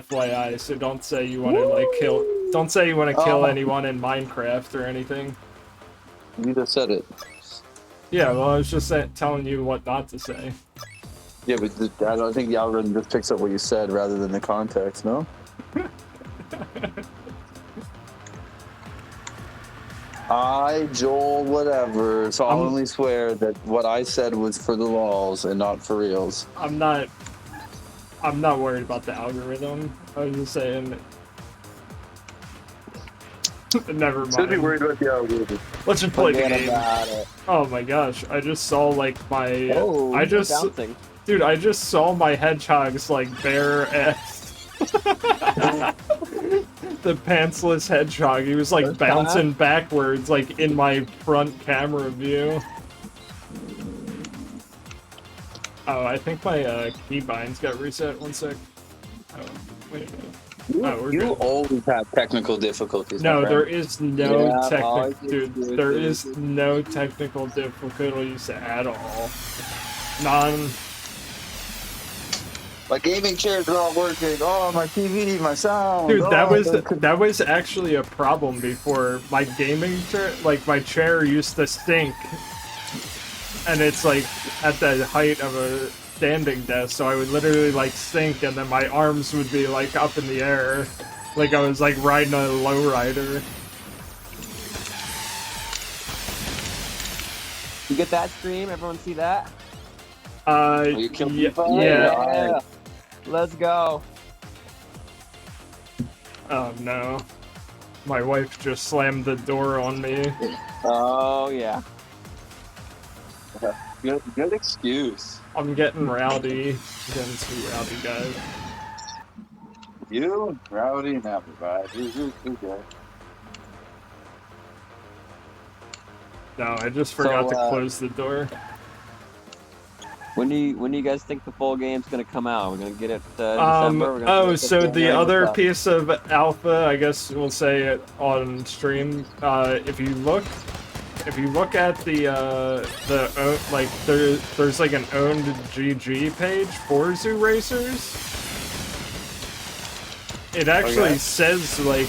FYI, so don't say you want to like kill. Don't say you want to kill anyone in Minecraft or anything. You just said it. Yeah, well, I was just telling you what not to say. Yeah, but I don't think the algorithm just picks up what you said rather than the context, no? Joel, whatever, solemnly swear that what I said was for the lols and not for reals. I'm not worried about the algorithm. I was just saying. Never mind. Should be worried about the algorithm. Let's just play the game. Oh my gosh! I just saw like my. Oh, I just. bouncing. Dude, I just saw my hedgehog's like bare ass. The pantsless hedgehog. He was like bouncing backwards, like in my front camera view. Oh, I think my keybinds got reset. One sec. Oh, wait a minute. You always have technical difficulties. No, there is no there is no technical difficulties at all. None. My gaming chairs are not working. Oh, my TV, my sound. Dude, that was actually a problem before. My gaming chair, like my chair used to stink, and it's like at the height of a standing desk, so I would literally like sink, and then my arms would be like up in the air, like I was like riding a lowrider. You get that stream? Everyone see that? Yeah. Let's go. Oh no. My wife just slammed the door on me. Oh yeah. Good excuse. I'm getting rowdy. I'm getting too rowdy, guys. You, rowdy, and everybody. You good. No, I just forgot to close the door. When do you guys think the full game's gonna come out? We're gonna get it December. So the other piece of alpha, I guess we'll say it on stream. If you look at the like there's like an owned GG page for ZooRacers. It actually says like,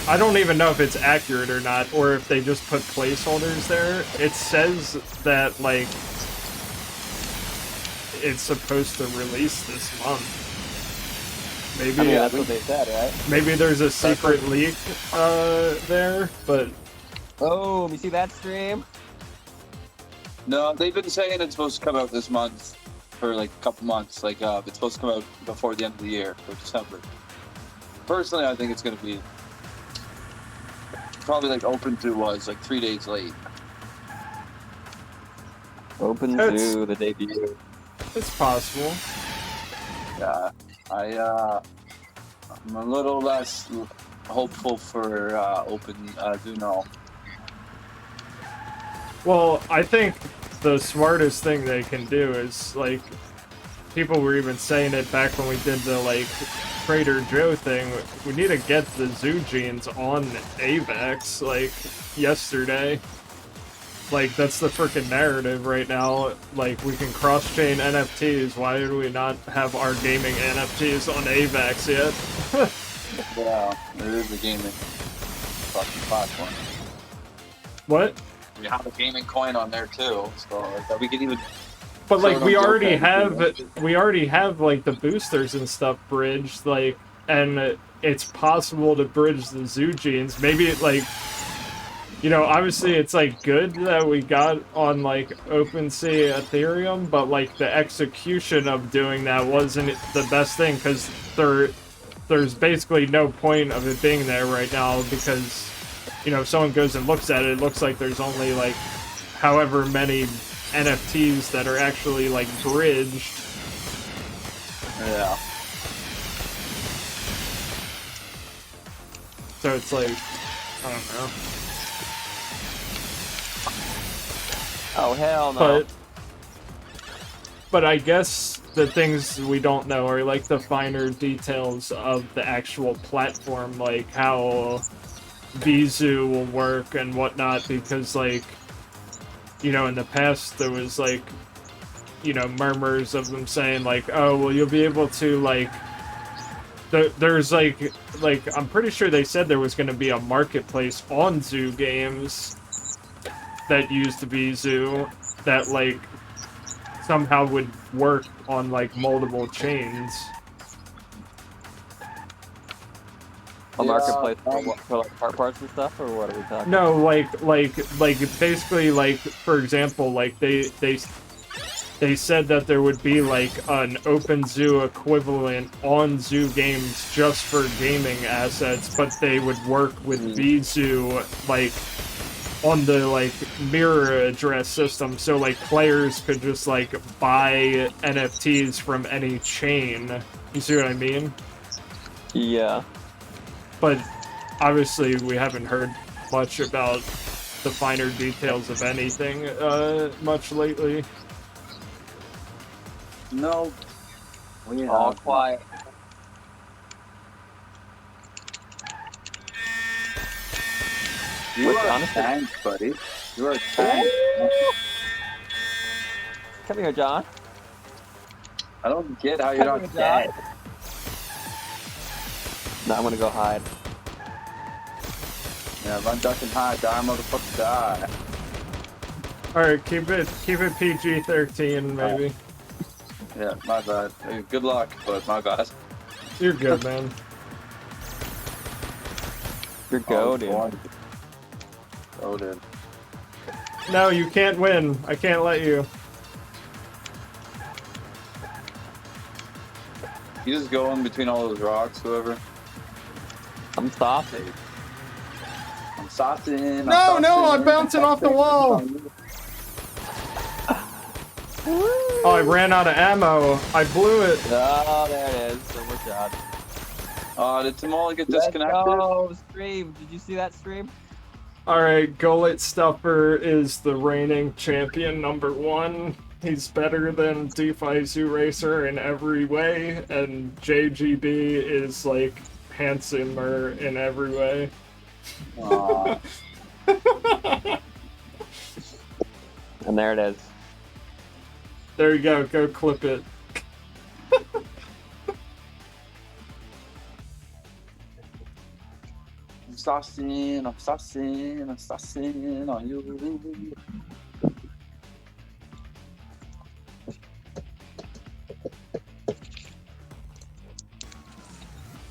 I don't even know if it's accurate or not, or if they just put placeholders there. It says that like it's supposed to release this month. Maybe that's what they said, right? Maybe there's a secret leak there, but. Oh, you see that stream? No, they've been saying it's supposed to come out this month for like a couple months. Like it's supposed to come out before the end of the year, for December. Personally, I think it's going to be probably like Open Zoo was like 3 days late. Open Zoo, the debut. It's possible. Yeah, I'm a little less hopeful for Open Zoo now. Well, I think the smartest thing they can do is, like, people were even saying it back when we did the, like, Trader Joe thing. We need to get the zoo genes on AVAX, like, yesterday. Like, that's the freaking narrative right now. Like, we can cross-chain NFTs. Why do we not have our gaming NFTs on AVAX yet? Yeah, there is a gaming fucking platform. What? We have a gaming coin on there too, so like, we can even. But like we already have like the boosters and stuff bridged, like, and it's possible to bridge the zoo genes. Maybe like, you know, obviously it's like good that we got on like OpenSea Ethereum, but like the execution of doing that wasn't the best thing, because there's basically no point of it being there right now, because, you know, if someone goes and looks at it, it looks like there's only like however many NFTs that are actually like bridged. Yeah. So it's like, I don't know. Oh hell no. But I guess the things we don't know are like the finer details of the actual platform, like how Vizu will work and whatnot, because like, you know, in the past there was like, you know, murmurs of them saying like, oh well, you'll be able to like there's like I'm pretty sure they said there was going to be a marketplace on ZooGames that used to be Zoo that like somehow would work on like multiple chains. A marketplace for like car parts and stuff, or what are we talking? No, like basically like, for example, like they said that there would be like an open zoo equivalent on ZooGames just for gaming assets, but they would work with VZoo like on the like mirror address system, so like players could just like buy NFTs from any chain. You see what I mean? Yeah. But obviously we haven't heard much about the finer details of anything much lately. No. All quiet. You are a tank, buddy. You are a tank. Come here, John. I don't get how you're not dead. Now I'm gonna go hide. Yeah, run, duck, and hide. Die, motherfucker, die. Alright, keep it PG-13 maybe. Yeah, my bad. Hey, good luck, but my bad. You're good, man. You're goated. Goated. No, you can't win. I can't let you. You just go in between all those rocks, whoever. I'm saucy. I'm saucing. No, I'm bouncing off the wall. Oh, I ran out of ammo. I blew it. Oh, there it is. Silver shot. Did Tamale get disconnected? Oh, stream. Did you see that stream? Alright, Gullet Stuffer is the reigning champion #1. He's better than DeFi ZooRacer in every way, and JGB is like handsomer in every way. And there it is. There you go clip it. I'm saucing on you.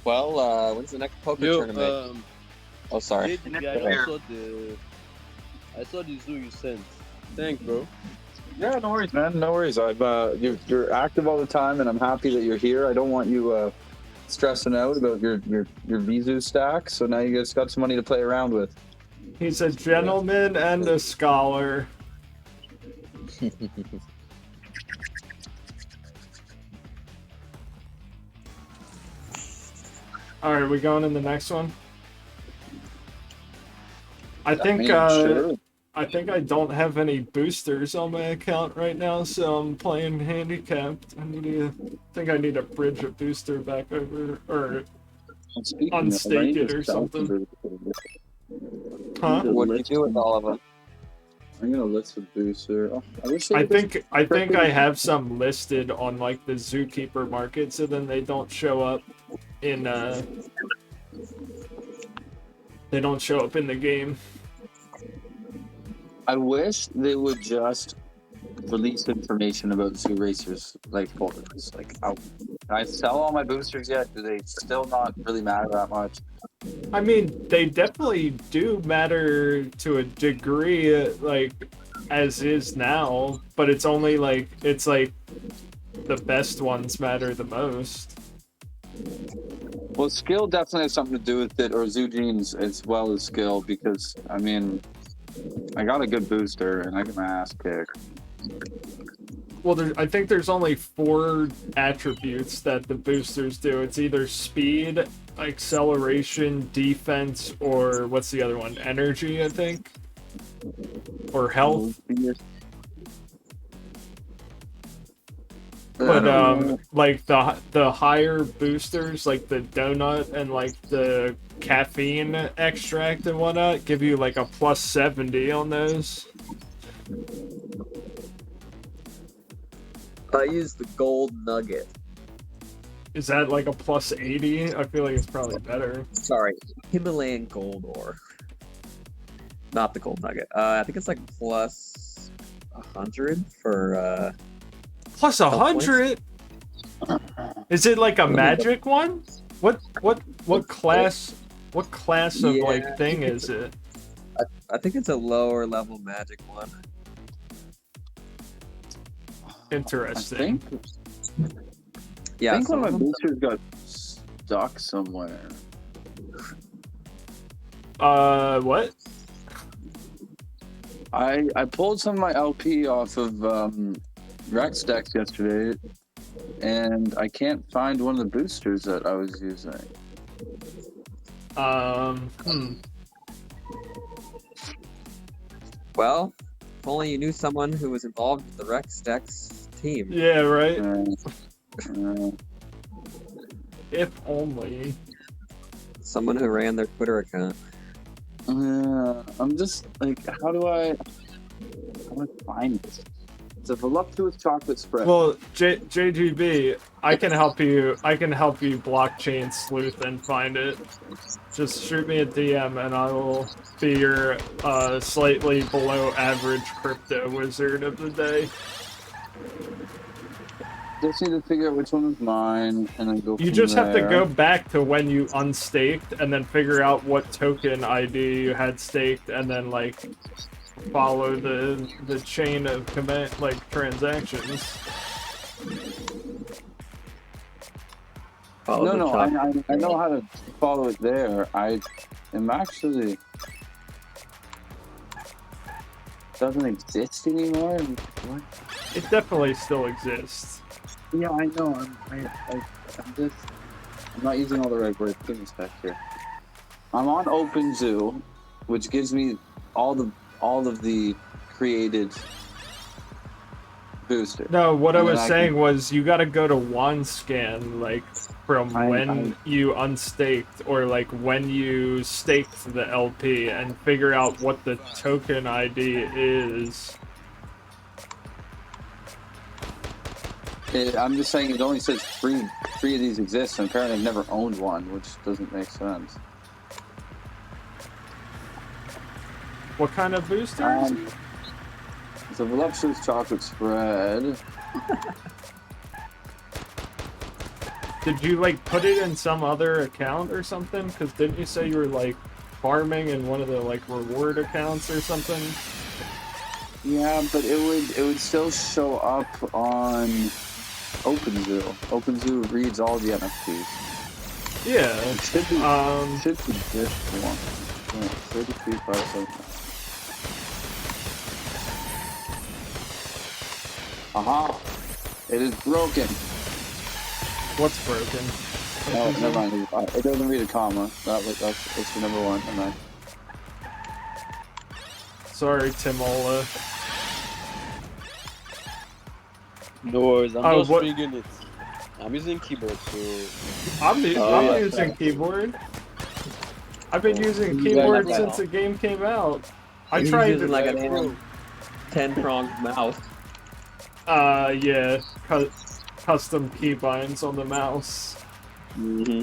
Well, when's the next poker tournament? Oh, sorry. I saw the zoo you sent. Thanks, bro. Yeah, no worries, man. No worries. You're active all the time, and I'm happy that you're here. I don't want you stressing out about your VZoo stack. So now you guys got some money to play around with. He's a gentleman and a scholar. Alright, we going in the next one? I think I don't have any boosters on my account right now, so I'm playing handicapped. I think I need to bridge a booster back over, or unstake it or something. Huh? What do you do with all of them? I'm gonna list a booster. Oh, I think I have some listed on like the Zookeeper market, so then they don't show up in the game. I wish they would just release information about ZooRacers, like for us. Like, can I sell all my boosters yet? Do they still not really matter that much? I mean, they definitely do matter to a degree, like as is now, but it's only like the best ones matter the most. Well, skill definitely has something to do with it, or Zoo Genes as well as skill, because I mean, I got a good booster and I get my ass kicked. Well, I think there's only 4 attributes that the boosters do. It's either speed, acceleration, defense, or what's the other one? Energy, I think? Or health? But like the higher boosters, like the donut and like the caffeine extract and whatnot, give you like a plus 70 on those. I use the gold nugget. Is that like a plus 80? I feel like it's probably better. Sorry, Himalayan gold ore. Not the gold nugget. I think it's like plus 100 for Plus health points. 100? Is it like a magic one? What class of like thing is it? I think it's a lower level magic one. Interesting. Yeah, I think some one of of my them- boosters got stuck somewhere. What? I pulled some of my LP off of Rex decks yesterday, and I can't find one of the boosters that I was using. Well, if only you knew someone who was involved with the Rex Dex team. Yeah, right. Uh, If only. Someone who ran their Twitter account. I'm just like, how do I find it? It's a voluptuous chocolate spread. Well, JGB, I can help you. I can help you blockchain sleuth and find it. Just shoot me a DM and I will be your slightly below average crypto wizard of the day. Just need to figure out which one was mine, and then go. You just have to go back to when you unstaked and then figure out what token ID you had staked, and then like follow the chain of command transactions. Follow I know how to follow it there. I am actually doesn't exist anymore. What? It definitely still exists. Yeah, I know. I'm not using all the right words. Give me a sec here. I'm on OpenZoo, which gives me all of the created boosters. No, what I And then was saying was you got to go to OneScan, like from when you unstaked or like when you staked the LP, and figure out what the token ID is. I'm just saying it only says three of these exist, and apparently I've never owned one, which doesn't make sense. What kind of boosters? It's a voluptuous chocolate spread. Did you like put it in some other account or something? Because didn't you say you were like farming in one of the like reward accounts or something? Yeah, but it would still show up on OpenZoo. OpenZoo reads all the NFTs. Yeah. It should be this one. 33,579. Aha! It is broken. What's broken? Oh, never mind. It doesn't read a comma. That's the number one. Never mind. Sorry, Timola. No worries, I'm just what- figuring it. I'm using keyboard, so I'm yeah. using keyboard. I've been using You keyboard guys- since the game came out. I He's tried using to, like a damn 10-pronged mouse. yeah, custom keybinds on the mouse. Mm-hmm.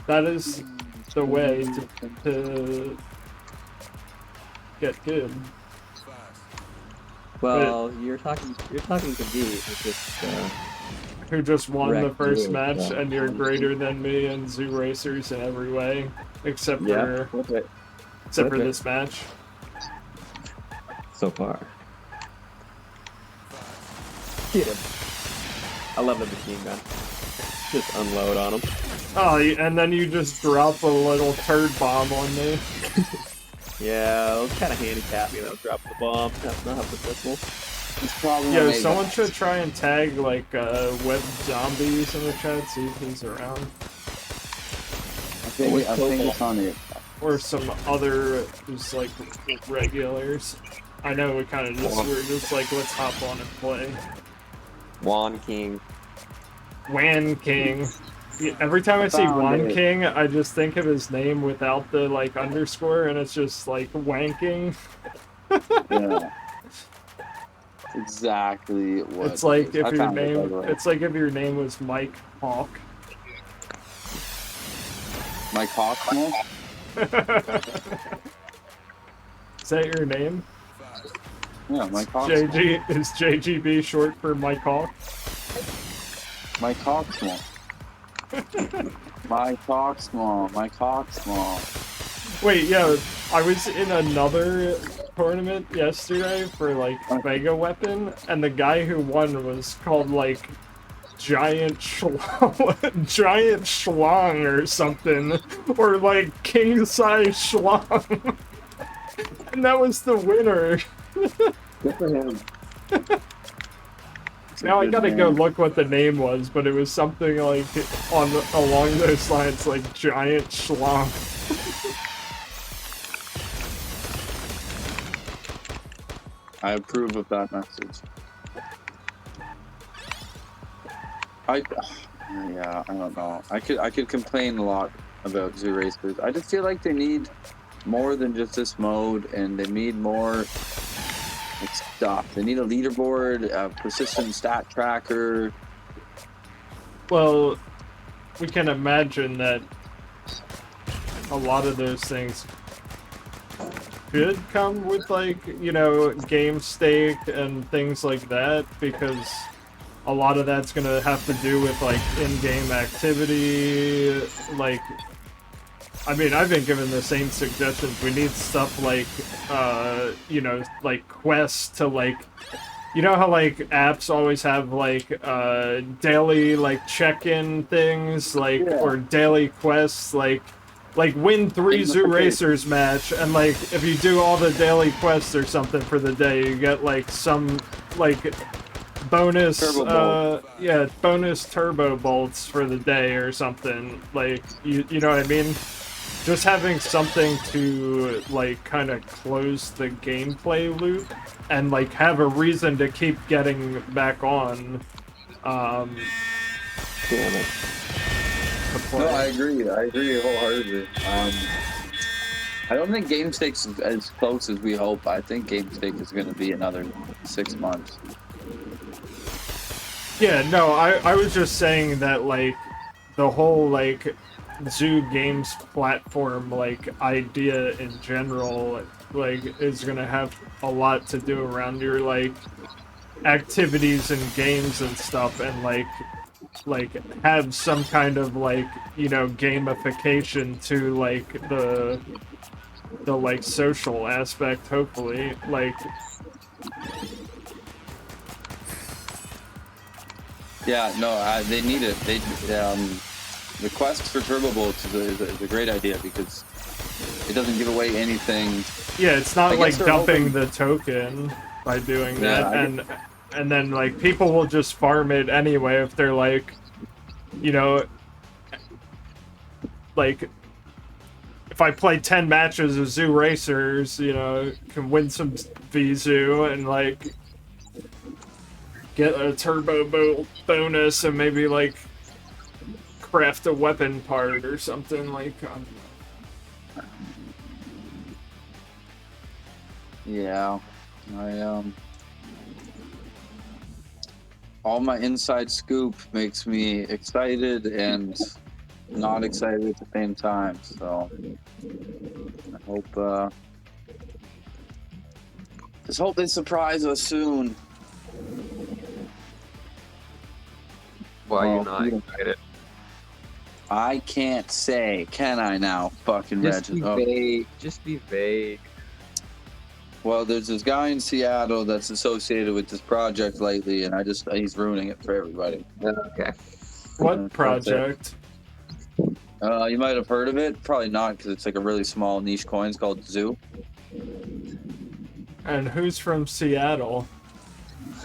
That is the way to get good. Well, you're talking to me. It's just Who just won the Wrecked first you, match, yeah. and you're greater than me and ZooRacers in every way, except yeah. for Okay. this match. So far. Get him. I love the machine gun. Just unload on him. Oh, and then you just drop a little turd bomb on me. Yeah, it'll kind of handicap me though. Drop the bomb, not have the pistol. It's probably Yo, not someone made should try and tag like web zombies in the chat, see if he's around, I think it's on it. or some other just like regulars. I know we kind of just we're just like let's hop on and play. Juan King. Wan King. Yeah, every time I see Found Wan it. King, I just think of his name without the like underscore, and it's just like wanking. Yeah. exactly what It's like it is. if I your found it, by name, the way. it's like if your name was Mike Hawk. Mike Hawksmore? Is that your name? Yeah, Mike Hawksmore. JG is JGB short for Mike Hawk? Mike Hawksmore. Mike Hawksmore. Mike Hawksmore. Wait, yeah, I was in another tournament yesterday for like Mega Weapon, and the guy who won was called like Giant Giant Schlong or something, or like King Size Schlong, and that was the winner. Good for him. Now I gotta go look what the name was, but it was something like along those lines, like Giant Schlong. I approve of that message. Yeah, I don't know. I could complain a lot about ZooRacers. I just feel like they need more than just this mode, and they need more like, stuff. They need a leaderboard, a persistent stat tracker. Well, we can imagine that a lot of those things could come with, like, you know, game stake and things like that, because a lot of that's gonna have to do with, like, in-game activity, like, I mean, I've been given the same suggestions. We need stuff like, you know, like quests to, like, you know how, like, apps always have, like, daily, like, check-in things, like, Yeah. or daily quests, like win 3 ZooRacers match, and, like, if you do all the daily quests or something for the day, you get, like, some, like, bonus, yeah, bonus turbo bolts for the day or something, like, you know what I mean? Just having something to, like, kind of close the gameplay loop and, like, have a reason to keep getting back on, to play. No, I agree wholeheartedly. I don't think game stake's as close as we hope. I think game stake is going to be another 6 months. Yeah, no, I was just saying that, like, the whole, like, ZooGames platform, like, idea in general, like, is gonna have a lot to do around your, like, activities and games and stuff, and, like, have some kind of, like, you know, gamification to, like, the like, social aspect, hopefully, like... Yeah, no, they need it. The quest for turbo bolts is a great idea because it doesn't give away anything. Yeah, it's not like dumping hoping... the token by doing Yeah, that, and then, like, people will just farm it anyway if they're, like, you know, like, if I play 10 matches of ZooRacers, you know, can win some VZoo and, like, get a turbo bolt bonus and maybe, like, craft a weapon part or something, like, Yeah, all my inside scoop makes me excited and not excited at the same time, so I hope, just hope they surprise us soon. Why are you not excited? I can't say, can I now? Fucking Just be Regis. vague. Just be vague. Well, there's this guy in Seattle that's associated with this project lately, and he's ruining it for everybody. Okay. what project? You might have heard of it. Probably not, because it's like a really small niche coin. It's called Zoo. And who's from Seattle?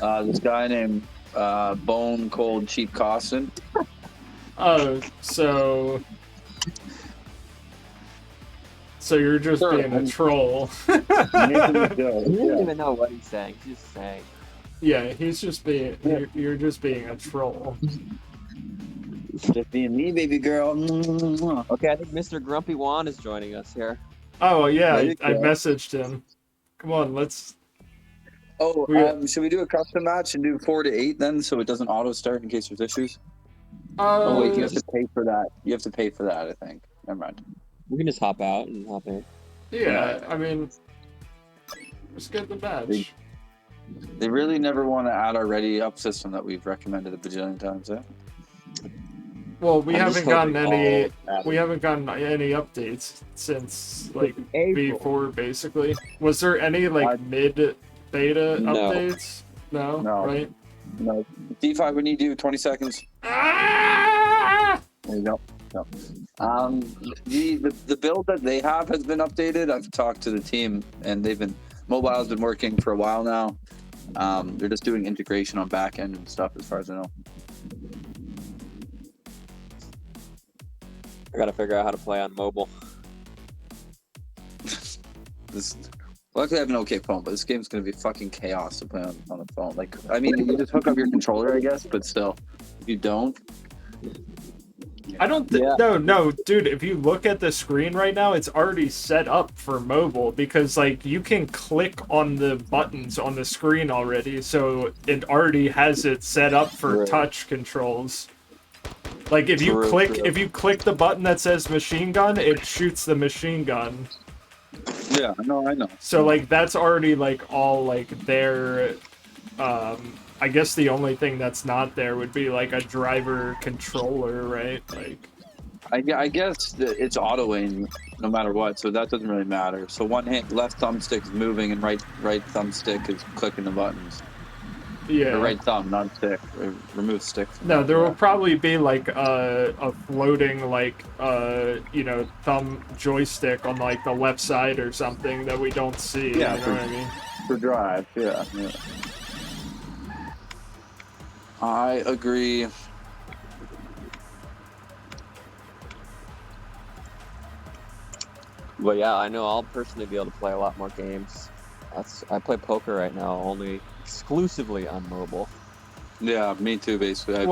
This guy named Bone Cold Cheap Costin. Oh, so you're just Sure. being a troll. You don't even know what he's saying. He's just saying. Yeah, he's just being, you're just being a troll. Just being me, baby girl. Okay, I think Mr. Grumpy Juan is joining us here. Oh, yeah, There you I go. messaged him. Come on, let's Oh, We- should we do a custom match and do 4 to 8 then, so it doesn't auto start in case there's issues? Oh wait, you have to pay for that. You have to pay for that, I think. Never mind. We can just hop out and hop in. yeah, I mean, just get the badge. They really never want to add our ready up system that we've recommended a bajillion times. Eh? Well, we I'm just haven't gotten hoping any. all added. We haven't gotten any updates since like April. V4 basically. Was there any like mid beta No. updates? No, No. right? No. DeFi, we need you 20 seconds. Ah! There you go. No. The build that they have has been updated. I've talked to the team, and mobile's been working for a while now. They're just doing integration on back end and stuff, as far as I know. I gotta figure out how to play on mobile. Luckily, I have an okay phone, but this game's gonna be fucking chaos to play on a phone. Like, I mean, you just hook up your controller, I guess, but still, if you don't. I don't no, dude, if you look at the screen right now, it's already set up for mobile because like you can click on the buttons on the screen already, so it already has it set up for touch controls. Like if you click the button that says machine gun, it shoots the machine gun. Yeah, I know. So like that's already like all like there. I guess the only thing that's not there would be like a driver controller, right? Like, I guess that it's auto aim no matter what, so that doesn't really matter. So one hand, left thumbstick is moving, and right thumbstick is clicking the buttons. yeah. The right thumb, not stick. Remove stick. No, there will probably be like a floating like thumb joystick on like the left side or something that we don't see. Yeah, you know what I mean? For drive. Yeah. I agree. But yeah, I know I'll personally be able to play a lot more games. I play poker right now, only exclusively on mobile. Yeah, me too, basically.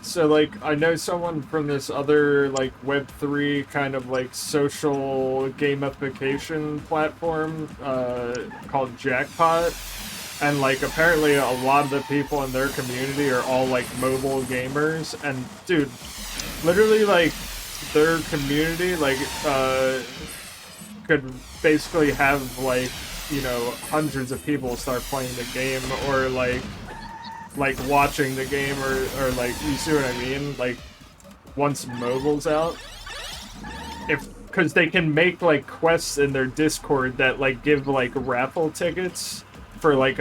So like I know someone from this other like Web3 kind of like social gamification platform called Jackpot. And like apparently a lot of the people in their community are all like mobile gamers, and dude, literally like their community like could basically have like hundreds of people start playing the game or like watching the game or like, you see what I mean, like once mobile's out, because they can make like quests in their Discord that like give like raffle tickets for like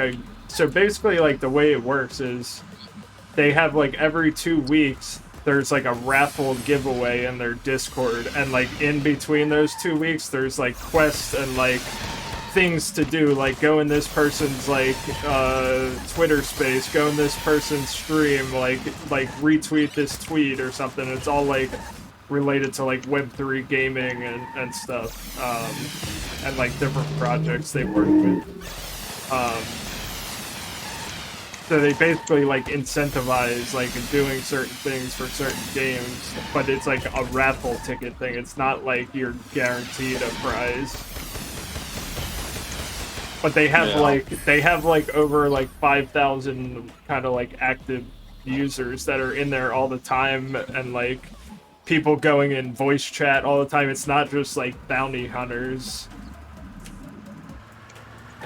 so basically like the way it works is they have like every 2 weeks there's like a raffle giveaway in their Discord, and like in between those 2 weeks there's like quests and like things to do, like go in this person's like Twitter space, go in this person's stream, like retweet this tweet or something. It's all like related to like Web3 gaming and stuff, and like different projects they work with. So they basically like incentivize like doing certain things for certain games, but it's like a raffle ticket thing. It's not like you're guaranteed a prize. But they have like over like 5,000 kind of like active users that are in there all the time, and like people going in voice chat all the time. It's not just like bounty hunters.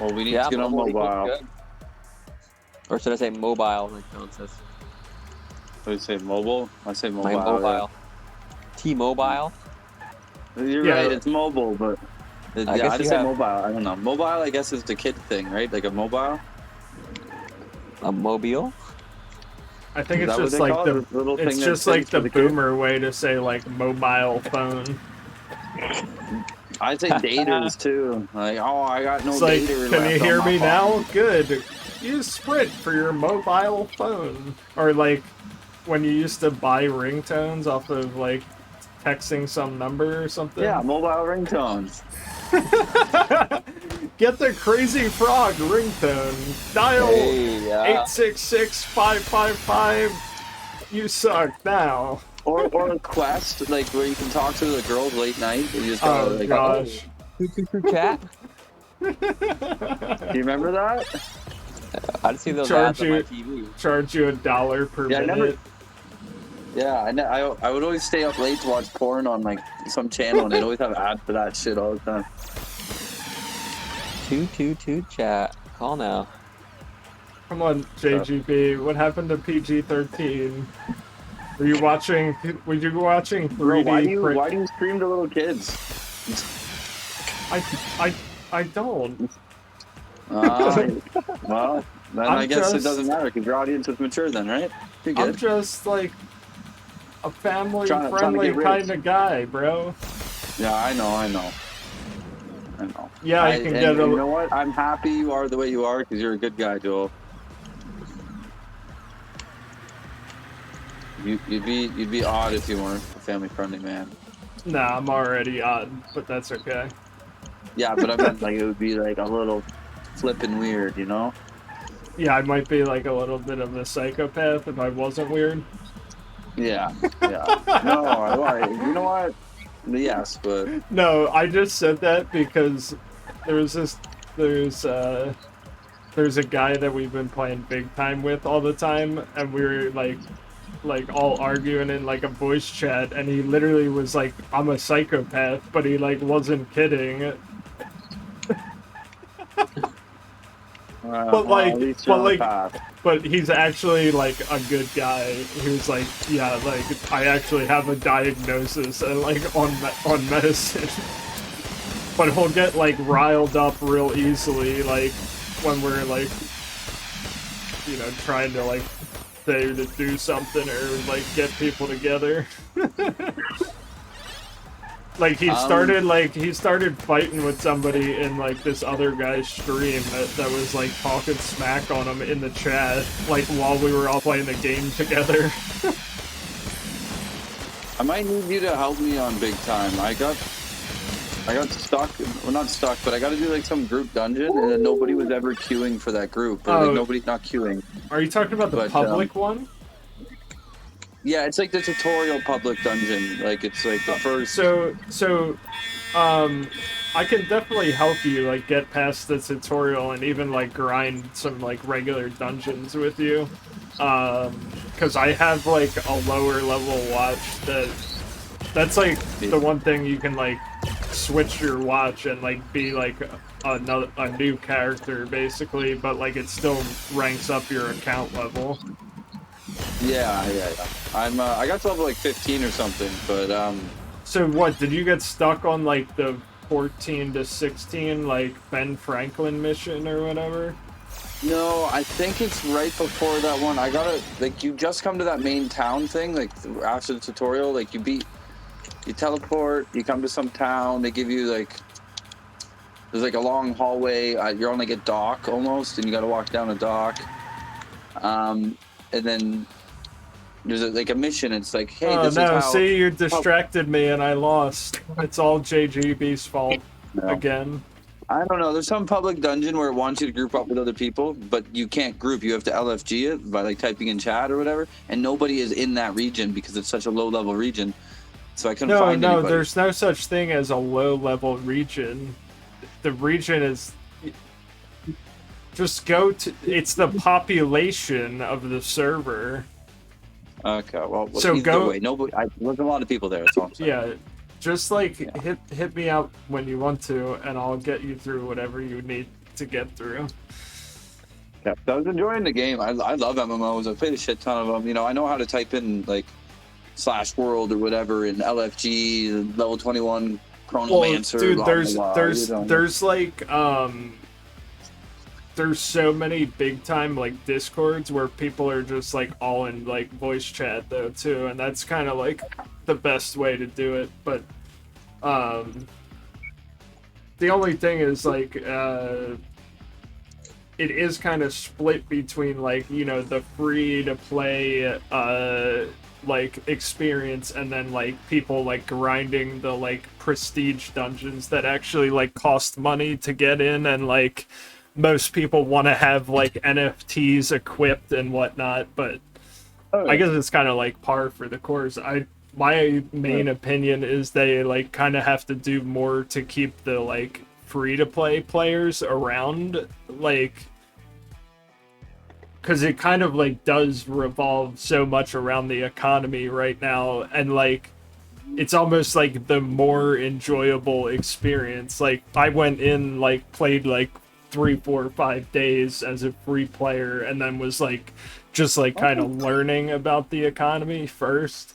Well, we need to get on mobile. Or should I say mobile, like John says? What do you say, mobile? I say mobile. My mobile. T-Mobile? You're right, it's mobile, but... I guess I'd say mobile. I don't know. Mobile, I guess, is the kid thing, right? Like a mobile? A mobile? I think it's just like the boomer way to say like mobile phone. I'd say daters too. Like, oh, I got no daters. Can you hear me now? Good. Use Sprint for your mobile phone. Or like when you used to buy ringtones off of like texting some number or something. Yeah, mobile ringtones. Get the Crazy Frog ringtone. Dial 866-555. You suck now. Or a quest, like where you can talk to the girls late night. And you just gotta, like, gosh. Cat? Do you remember that? I just see those Charge ads on my you- TV. Charge you $1 per Yeah, I minute. never- Yeah, I would always stay up late to watch porn on like some channel, and they'd always have ads for that shit all the time. 222 chat. Call now. Come on, JGB. What happened to PG-13? Were you watching 3D? Bro, why do you stream to little kids? I don't. Well, then I guess it just- doesn't matter because your audience is mature then, right? You're good. I'm just like a Trying to family-friendly get rich. kind of guy, bro. Yeah, I know. Yeah, I can get a. You know what? I'm happy you are the way you are because you're a good guy, Joel. You'd be odd if you weren't a family-friendly man. Nah, I'm already odd, but that's okay. Yeah, but I meant like it would be like a little flippin' weird, you know? Yeah, I might be like a little bit of a psychopath if I wasn't weird. Yeah. No, you know what? Yes, but No, I just said that because there's a guy that we've been playing big time with all the time, and we were like all arguing in like a voice chat, and he literally was like, "I'm a psychopath," but he like wasn't kidding. well, like- at least but, you're on the like- path. But he's actually like a good guy who's like, yeah, like I actually have a diagnosis and like on medicine. But he'll get like riled up real easily, like when we're like, you know, trying to like say to do something or like get people together. Like he started fighting with somebody in like this other guy's stream that was like talking smack on him in the chat, like while we were all playing the game together. I might need you to help me on big time. I got stuck. Well, not stuck, but I got to do like some group dungeon, and then nobody was ever queuing for that group. Or Oh. like nobody not queuing. Are you talking about the But, public one? Yeah, it's like the tutorial public dungeon. Like it's like the first. So, I can definitely help you like get past the tutorial and even like grind some like regular dungeons with you. Because I have like a lower level watch that's like the one thing you can like switch your watch and like be like a new character basically, but like it still ranks up your account level. Yeah. I got to level like 15 or something, but So what, did you get stuck on like the 14 to 16 like Ben Franklin mission or whatever? no, I think it's right before that one. I gotta like you just come to that main town thing like after the tutorial. Like you teleport, you come to some town. They give you like there's like a long hallway. You're on like a dock almost, and you got to walk down a dock. And then there's like a mission. It's like, hey, Oh this no, is how. see, you distracted me and I lost. It's all JGB's fault No. again. I don't know. There's some public dungeon where it wants you to group up with other people, but you can't group. You have to LFG it by like typing in chat or whatever, and nobody is in that region because it's such a low level region. So I couldn't find No, anybody. there's no such thing as a low level region. The region is just go to. It's the population of the server. Okay, well, So either go- way, nobody. There's a lot of people there. That's all I'm saying. Yeah, just like hit me up when you want to, and I'll get you through whatever you need to get through. Yeah, I was enjoying the game. I love MMOs. I played a shit ton of them. You know, I know how to type in like /world or whatever in LFG, level 21 Chronomancer. Dude, blah, there's blah, blah, there's you know. there's like there's so many big time like discords where people are just like all in like voice chat though too, and that's kind of like the best way to do it. But the only thing is like it is kind of split between like, you know, the free to play like experience and then like people like grinding the like prestige dungeons that actually like cost money to get in, and like most people want to have like NFTs equipped and whatnot, but I guess it's kind of like par for the course. My main opinion is they like kind of have to do more to keep the like free to play players around, like because it kind of like does revolve so much around the economy right now, and like it's almost like the more enjoyable experience. Like I went in, like played like 3, 4, 5 days as a free player, and then was like just like kind of learning about the economy first.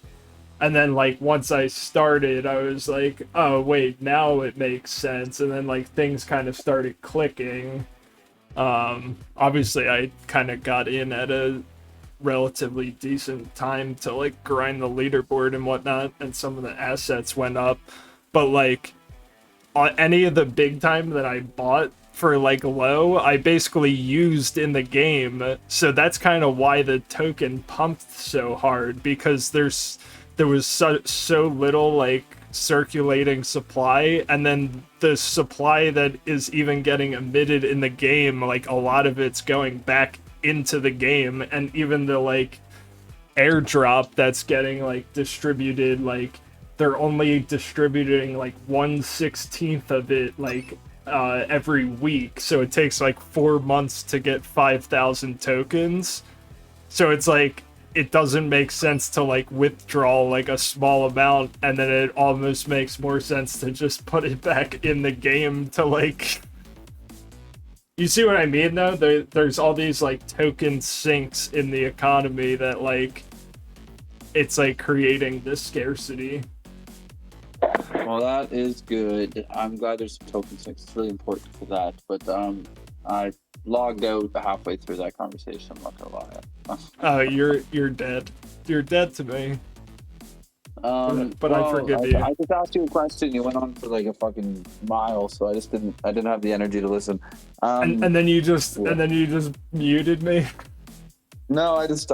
And then like once I started, I was like, oh wait, now it makes sense. And then like things kind of started clicking. Obviously I kind of got in at a relatively decent time to like grind the leaderboard and whatnot, and some of the assets went up. But like on any of the big time that I bought for like low, I basically used in the game. So that's kind of why the token pumped so hard, because there was so little like circulating supply, and then the supply that is even getting emitted in the game, like a lot of it's going back into the game, and even the like airdrop that's getting like distributed, like they're only distributing like 1/16 of it like every week, so it takes like 4 months to get 5,000 tokens. So it's like it doesn't make sense to like withdraw like a small amount, and then it almost makes more sense to just put it back in the game to like, you see what I mean though? There's all these like token sinks in the economy that like it's like creating this scarcity. Well, that is good. I'm glad there's some token sinks. It's really important for that. But I logged out halfway through that conversation. I'm not gonna lie. Oh, you're dead. You're dead to me. But I forgive you. I just asked you a question. You went on for like a fucking mile, so I didn't have the energy to listen. And then you just muted me. No, I just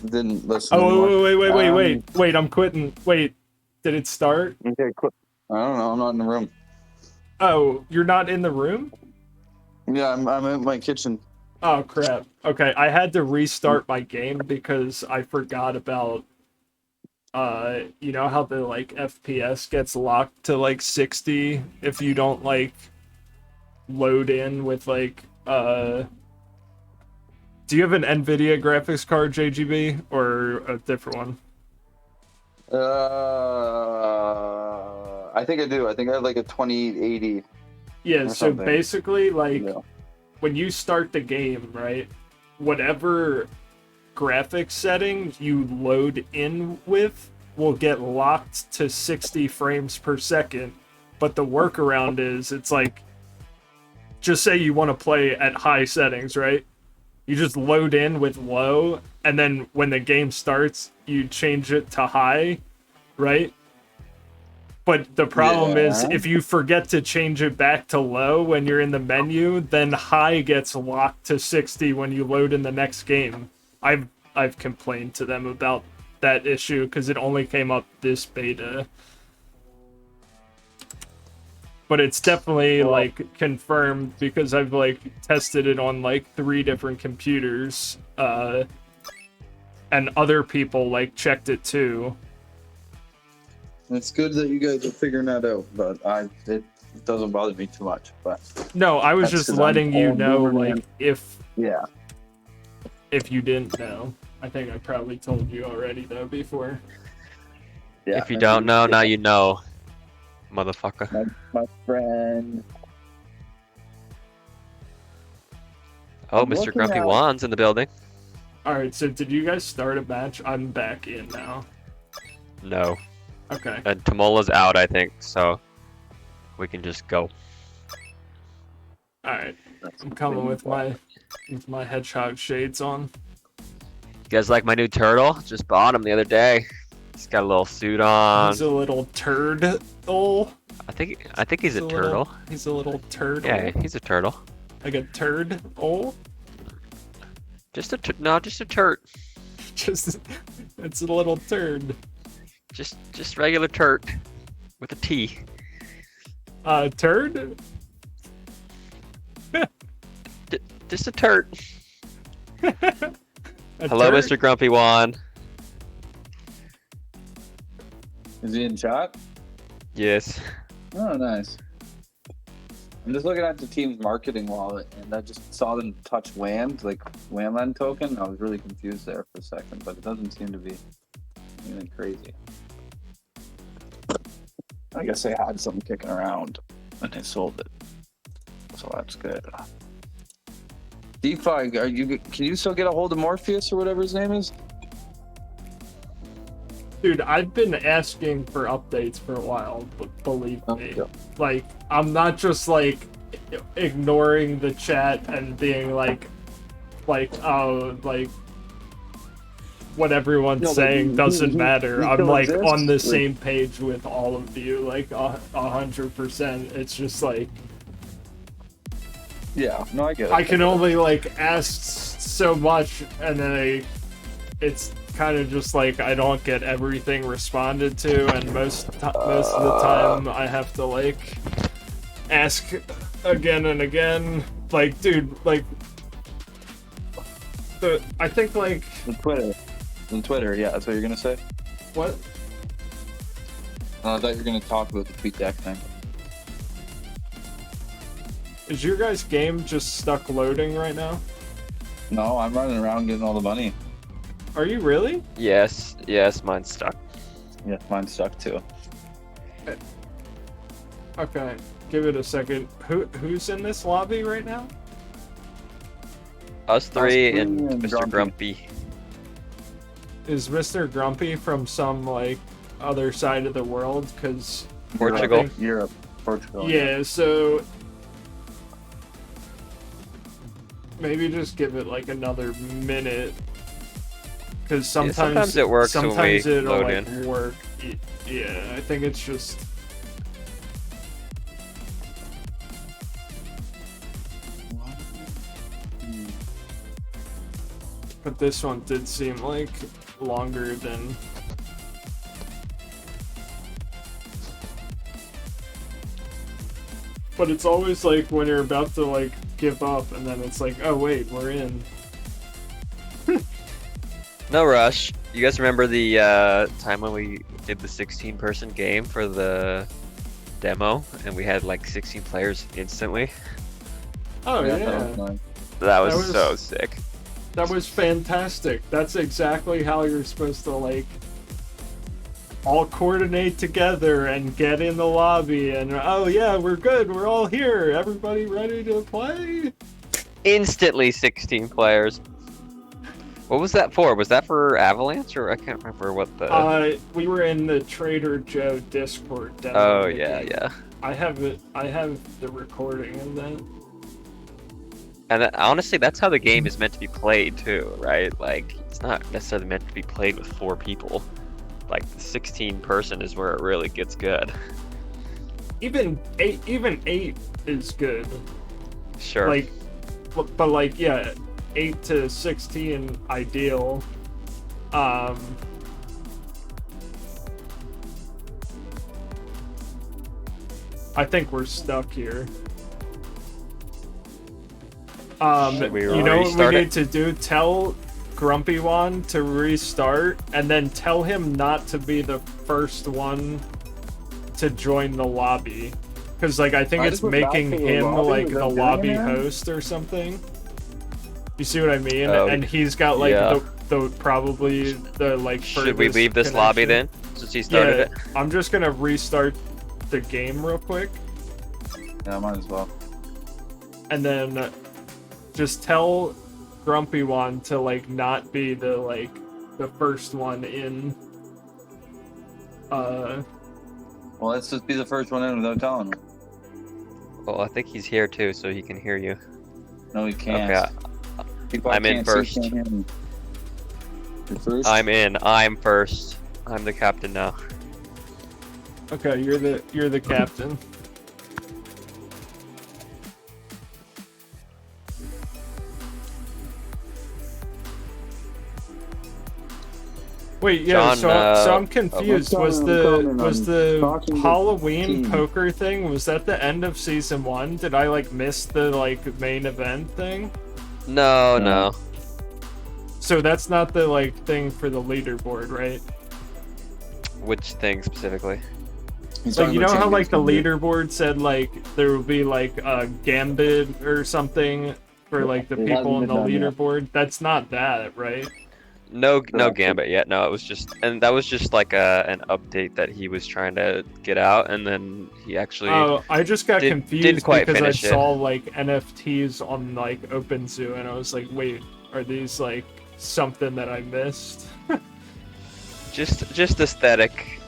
didn't listen. Oh, wait! I'm quitting. Wait, did it start? Okay, quit. I don't know. I'm not in the room. Oh, you're not in the room? Yeah, I'm in my kitchen. Oh crap. Okay, I had to restart my game because I forgot about you know how the like FPS gets locked to like 60 if you don't like load in with like do you have an NVIDIA graphics card, JGB, or a different one? I think I do. I think I have like a 2080. Yeah, so something. basically like Yeah. when you start the game, right, whatever graphics setting you load in with will get locked to 60 frames per second. But the workaround is, it's like, just say you want to play at high settings, right? You just load in with low, and then when the game starts, you change it to high, right? But the problem is, if you forget to change it back to low when you're in the menu, then high gets locked to 60 when you load in the next game. I've complained to them about that issue because it only came up this beta. But it's definitely like confirmed because I've like tested it on like 3 different computers, and other people like checked it too. It's good that you guys are figuring that out, but it doesn't bother me too much. But no, I was just letting you know, like if you didn't know. I think I probably told you already though before. Yeah, if you don't know, now you know, motherfucker. My friend. Oh, I'm Mr. looking Grumpy at- Juan's in the building. Alright, so did you guys start a match? I'm back in now. No. Okay. And Tamola's out, I think, so we can just go. Alright. I'm coming with my hedgehog shades on. You guys like my new turtle? Just bought him the other day. He's got a little suit on. He's a little turd. I think he's a turtle. He's a little turd. Yeah, he's a turtle. Like a turd. Just a turt. Just it's a little turd. Just regular turt with a T. Turd? Just a turt. Hello, turd? Mr. Grumpy Juan. Is he in chat? Yes. Oh, nice. I'm just looking at the team's marketing wallet, and I just saw them touch WAND, like WAND token. I was really confused there for a second, but it doesn't seem to be anything crazy. I guess they had something kicking around, and they sold it, so that's good. DeFi, can you still get a hold of Morpheus or whatever his name is? Dude, I've been asking for updates for a while, but believe me, Yeah. like, I'm not just like ignoring the chat and being like, oh, like what everyone's saying doesn't matter. I'm like on the same page with all of you, like 100%. It's just like, Yeah, no, I get it. I can only like ask so much, and then it's kind of just like I don't get everything responded to, and most of the time I have to like ask again and again. Like, dude, like I think like on Twitter, yeah, that's what you're gonna say. What? I thought you were gonna talk about the tweet deck thing. Is your guys' game just stuck loading right now? No, I'm running around getting all the money. Are you really? Yes, mine's stuck. Yeah, mine's stuck too. Okay, give it a second. Who's in this lobby right now? Us three three and and Mr. Grumpy. Is Mr. Grumpy from some like other side of the world? Because Portugal. Europe, Portugal. yeah, so maybe just give it like another minute. Because sometimes it works. Sometimes when we it'll load like in. work. Yeah, I think it's just. But this one did seem like longer than. But it's always like when you're about to like give up, and then it's like, oh wait, we're in. No rush. You guys remember the time when we did the 16-person game for the demo, and we had like 16 players instantly? Oh yeah, That was nice. That was was- so sick. that was fantastic. That's exactly how you're supposed to like all coordinate together and get in the lobby, and oh yeah, we're good, we're all here, everybody ready to play? Instantly 16 players. What was that for? Was that for Avalanche, or I can't remember what the... We were in the Trader Joe Discord demo. Oh yeah. I have it. I have the recording of that. And honestly, that's how the game is meant to be played too, right? Like, it's not necessarily meant to be played with 4 people. Like, the 16-person is where it really gets good. Even eight is good. Sure. Like, but like, yeah, 8 to 16 ideal. I think we're stuck here. Should we you know what we restart need it? to do? Tell Grumpy One to restart, and then tell him not to be the first one to join the lobby. Because, like, I think I it's just went back making to the him, lobby like, without the doing lobby it, man? host or something. You see what I mean? Oh, And he's got, like, yeah. the probably the, like, Should we furthest leave this lobby connection. then? Since he started Yeah, it? I'm just gonna restart the game real quick, Yeah, might as well. and then just tell Grumpy One to like not be the first one in. Well, let's just be the first one in without telling him. Well, I think he's here too, so he can hear you. No, he can't. Okay, People I'm in can't see, first. can't hear me. You're first? I'm in. I'm first. I'm the captain now. Okay, you're the captain. Wait, yeah. John, So I'm confused. I'm Was coming, the talking to Halloween team. poker thing? Was that the end of season 1? Did I like miss the like main event thing? No, No. no. So that's not the like thing for the leaderboard, right? Which thing specifically? He's Like, talking you know about how changing like the something. leaderboard said like there would be like a gambit or something for like the It people hasn't on the been done yet. leaderboard? That's not that, right? No, no Correct. Gambit yet. No, it was just, and that was just like an update that he was trying to get out, and then he actually Oh, I just got didn't confused quite because I finish it. saw like NFTs on like OpenZoo and I was like, wait, are these like something that I missed? Just aesthetic.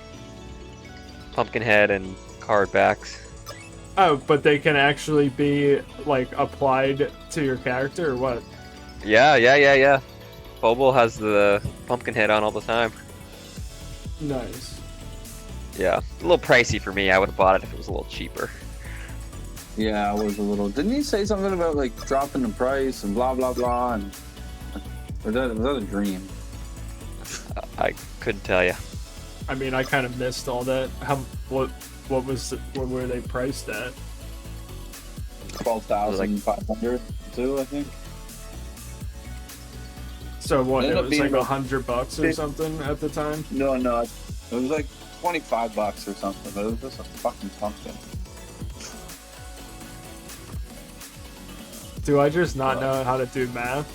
Pumpkinhead and card backs. Oh, but they can actually be like applied to your character or what? Yeah. Bobo has the Pumpkinhead on all the time. Nice. Yeah, a little pricey for me. I would have bought it if it was a little cheaper. Yeah, it was a little. Didn't he say something about like dropping the price and blah blah blah? And was that a dream? I couldn't tell you. I mean, I kind of missed all that. What were they priced at? 12,500 too, I think. So what? It Ended up was being like about $100 or something at the time. No, it was like $25 or something, but it was just a fucking pumpkin. Do I just not know how to do math?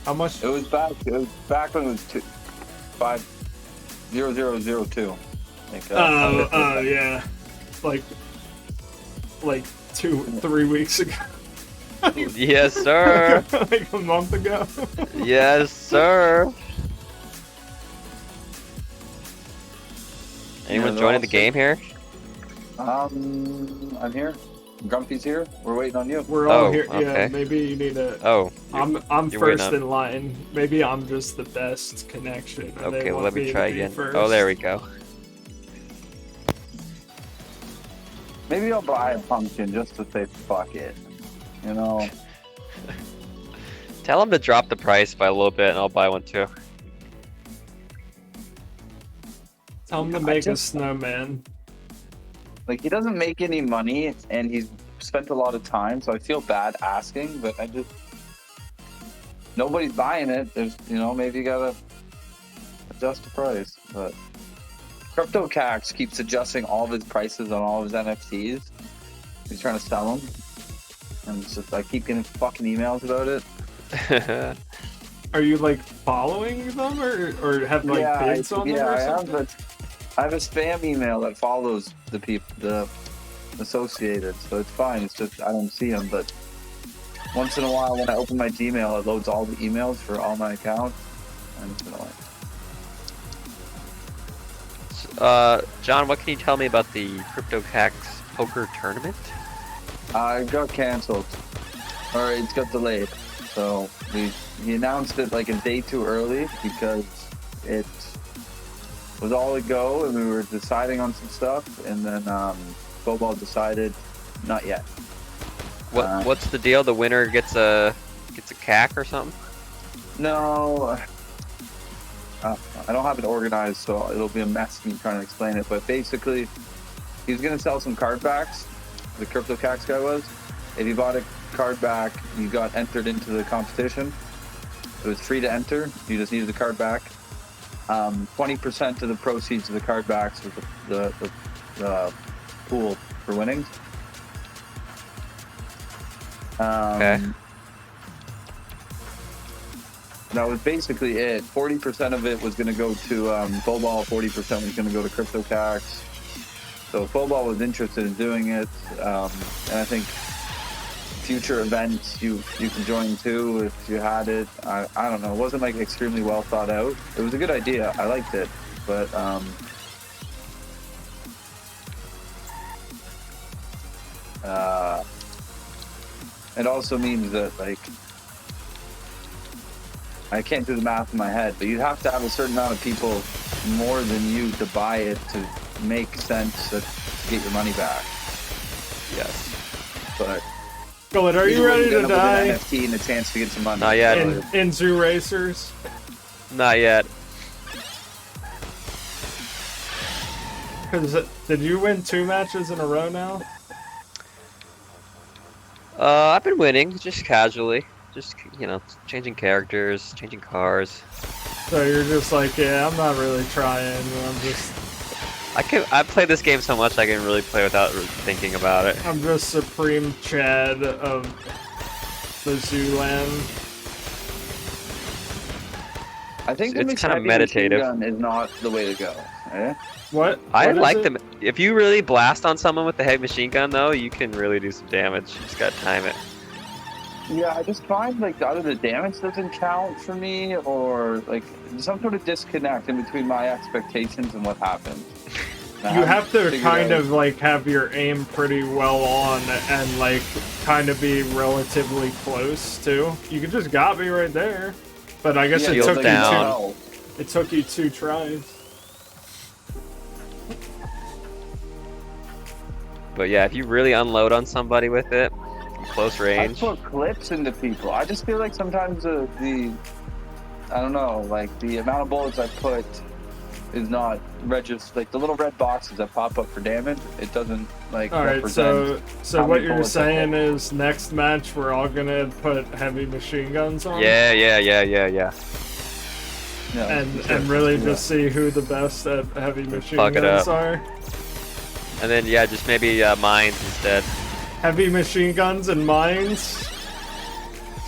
How much? It was back when it was 5002. Like, Oh, yeah. Like 2-3 weeks ago. Yes, sir. Like a month ago. Yes, sir. Anyone they're joining all the game here? I'm here. Grumpy's here. We're waiting on you. We're all Oh, here. Yeah, okay. maybe you need to. Oh, I'm you're first waiting in line. Maybe I'm just the best connection. and they okay. want Let me try to be again. first. Oh, there we go. Maybe I'll buy a pumpkin just to say fuck it. You know. Tell him to drop the price by a little bit, and I'll buy one too. Tell him to make a snowman. Like, he doesn't make any money, and he's spent a lot of time, so I feel bad asking, but I just... Nobody's buying it. There's, maybe you gotta adjust the price, but... Crypto Cax keeps adjusting all of his prices on all of his NFTs. He's trying to sell them. And it's just, I keep getting fucking emails about it. Are you like following them or have like bids on them or something? I have a spam email that follows the people, the associated, so it's fine. It's just I don't see them, but once in a while when I open my Gmail, it loads all the emails for all my accounts, and it's annoying. John, what can you tell me about the Crypto Cax poker tournament? It got canceled, or it got delayed. So he announced it like a day too early because it was all a go, and we were deciding on some stuff, and then Football decided not yet. What's the deal? The winner gets a CAC or something? No, I don't have it organized, so it'll be a mess me trying to explain it. But basically, he was gonna sell some card backs. The Crypto Cax guy was. If you bought a card back, you got entered into the competition. It was free to enter. You just needed the card back. 20% of the proceeds of the card backs was the pool for winnings. Okay. That was basically it. 40% of it was going to go to Football. 40% was going to go to Crypto Cax. So Football was interested in doing it, and I think future events you can join too if you had it. I don't know. It wasn't like extremely well thought out. It was a good idea. I liked it, but it also means that like I can't do the math in my head, but you'd have to have a certain amount of people more than you to buy it to make sense to get your money back. Yes. But Gullet, are you ready to die? An NFT and a chance to get some money. Not yet. In ZooRacers? Not yet. Because did you win 2 matches in a row now? I've been winning, just casually. Just, changing characters, changing cars. So you're just like, yeah, I'm not really trying. I'm just... I play this game so much I can really play without thinking about it. I'm just Supreme Chad of the zoo land. I think It's the kind of heavy meditative. machine gun is not the way to go. Eh? What? I What is like it? them. If you really blast on someone with the heavy machine gun, though, you can really do some damage. You just gotta time it. Yeah, I just find like either the damage doesn't count for me, or like some sort of disconnect in between my expectations and what happens. You have to kind of like have your aim pretty well on and like kind of be relatively close too. You could just got me right there, but I guess Shield down. it took you 2 tries. But yeah, if you really unload on somebody with it from close I range, put clips into people. I just feel like sometimes the I don't know, like the amount of bullets I put is not registered. Like the little red boxes that pop up for damage, it doesn't like. All right, represent so how what many you're bullets I saying put. is next match we're all gonna put heavy machine guns on. yeah. No, And sure. really Yeah. just see who the best at heavy machine Fuck it guns up. are. And then yeah, just maybe mines instead, Heavy machine guns and mines.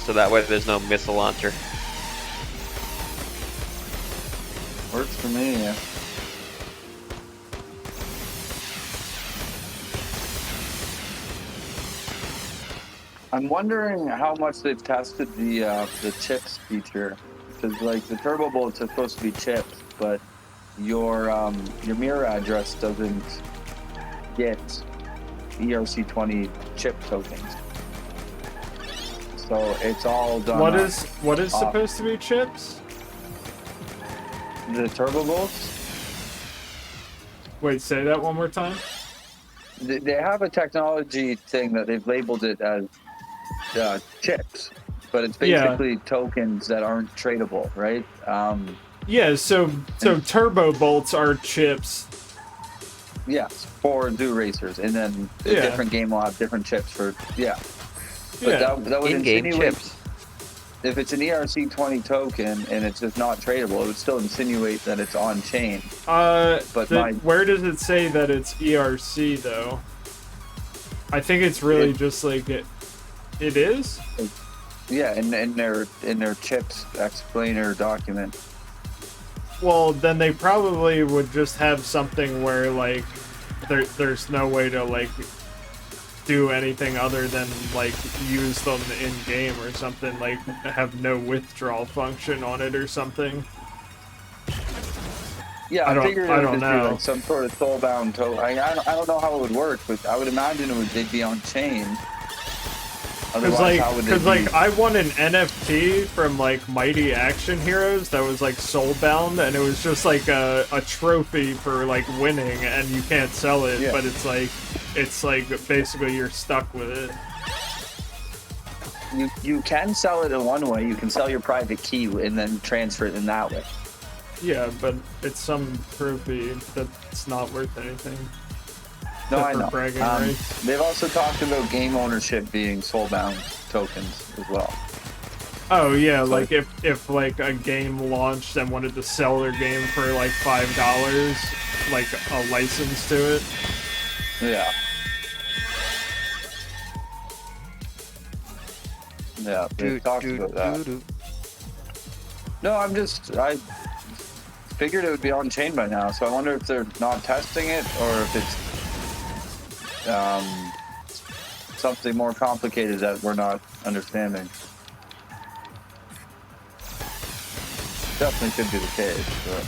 so that way there's no missile launcher. Works for me. Yeah. I'm wondering how much they've tested the chips feature, because like the turbo bullets are supposed to be chips, but your mirror address doesn't get ERC20 chip tokens. So it's all done. What on is supposed to be chips? the turbo bullets? Wait, say that one more time. They have a technology thing that they've labeled it as chips, but it's Yeah. basically tokens that aren't tradable, right? Yeah, so turbo bolts are chips. Yes, for ZooRacers, and then a Yeah. different game will have different chips for But Yeah. that would In-game insinuate chips. if it's an ERC20 token and it's just not tradable, it would still insinuate that it's on chain. But Where does it say that it's ERC though? I think it's really just like it. It is. Yeah, in their chips explainer document. Well, then they probably would just have something where like there's no way to like do anything other than like use them in game or something, like have no withdrawal function on it or something. Yeah, I don't- figured I it would don't just be know. like some sort of soulbound token. I don't know how it would work, but I would imagine they'd be on chain. Otherwise, how would they Cause be? like I won an NFT from like Mighty Action Heroes that was like soulbound, and it was just like a trophy for like winning, and you can't sell it, Yeah. but it's like basically you're stuck with it. You can sell it in one way. You can sell your private key and then transfer it in that way. Yeah, but it's some trophy that's not worth anything. No, Except I for know. bragging rights. They've also talked about game ownership being soulbound tokens as well. Oh yeah, like if like a game launched and wanted to sell their game for like $5, like a license to it. Yeah. Yeah, they talked about that. No, I figured it would be on chain by now, so I wonder if they're not testing it or if it's something more complicated that we're not understanding. Definitely could be the case, but...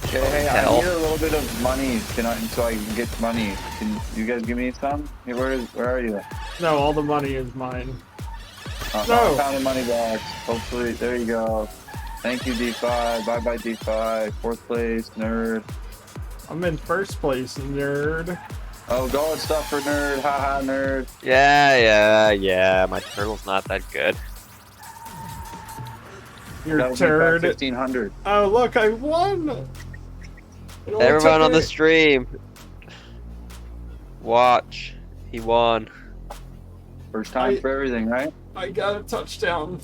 Okay, hey, I Hell. need a little bit of money so I can get money. Can you guys give me some? Hey, where are you? No, all the money is mine. No. I found a money box. Hopefully, there you go. Thank you, DeFi. Bye-bye, DeFi. 4th place, nerd. I'm in first place, nerd. Oh, gold stuff for nerd. Haha, nerd. Yeah. My turtle's not that good. You're That was turd. 1,500. Oh look, I won! It only Everyone took on the me- stream, watch. He won. First time I- for everything, right? I got a touchdown.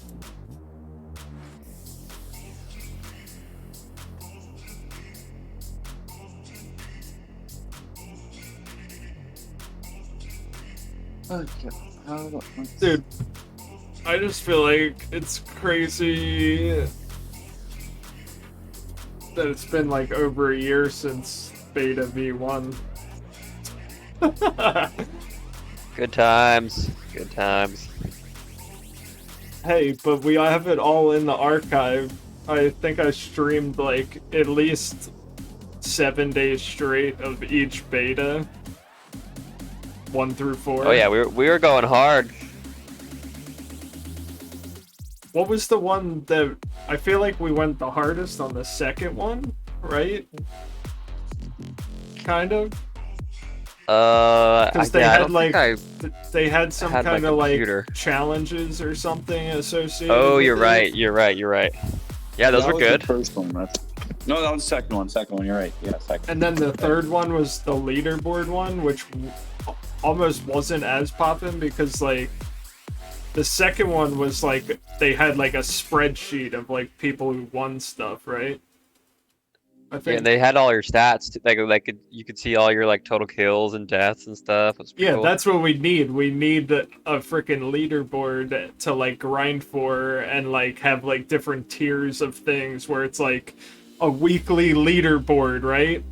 Dude, I just feel like it's crazy that it's been like over a year since beta V1. Good times. Good times. Hey, but we have it all in the archive. I think I streamed like at least 7 days straight of each beta. 1 through 4. Oh yeah, we were going hard. What was the one that I feel like we went the hardest on the second one, right? Kind of. Because they I had don't like think they had some had my kind of like computer. challenges or something associated. Oh, with you're it. right. You're right. You're right. Yeah, those That were was good. The first one. No, that was the second one. Second one. You're right. Yeah, second. And then the third one was the leaderboard one, which almost wasn't as poppin' because like the second one was like they had like a spreadsheet of like people who won stuff, right? I Yeah, think. and they had all your stats. Like you could see all your like total kills and deaths and stuff. It was pretty Yeah, cool. that's what we need. We need a freaking leaderboard to like grind for and like have like different tiers of things where it's like a weekly leaderboard, right?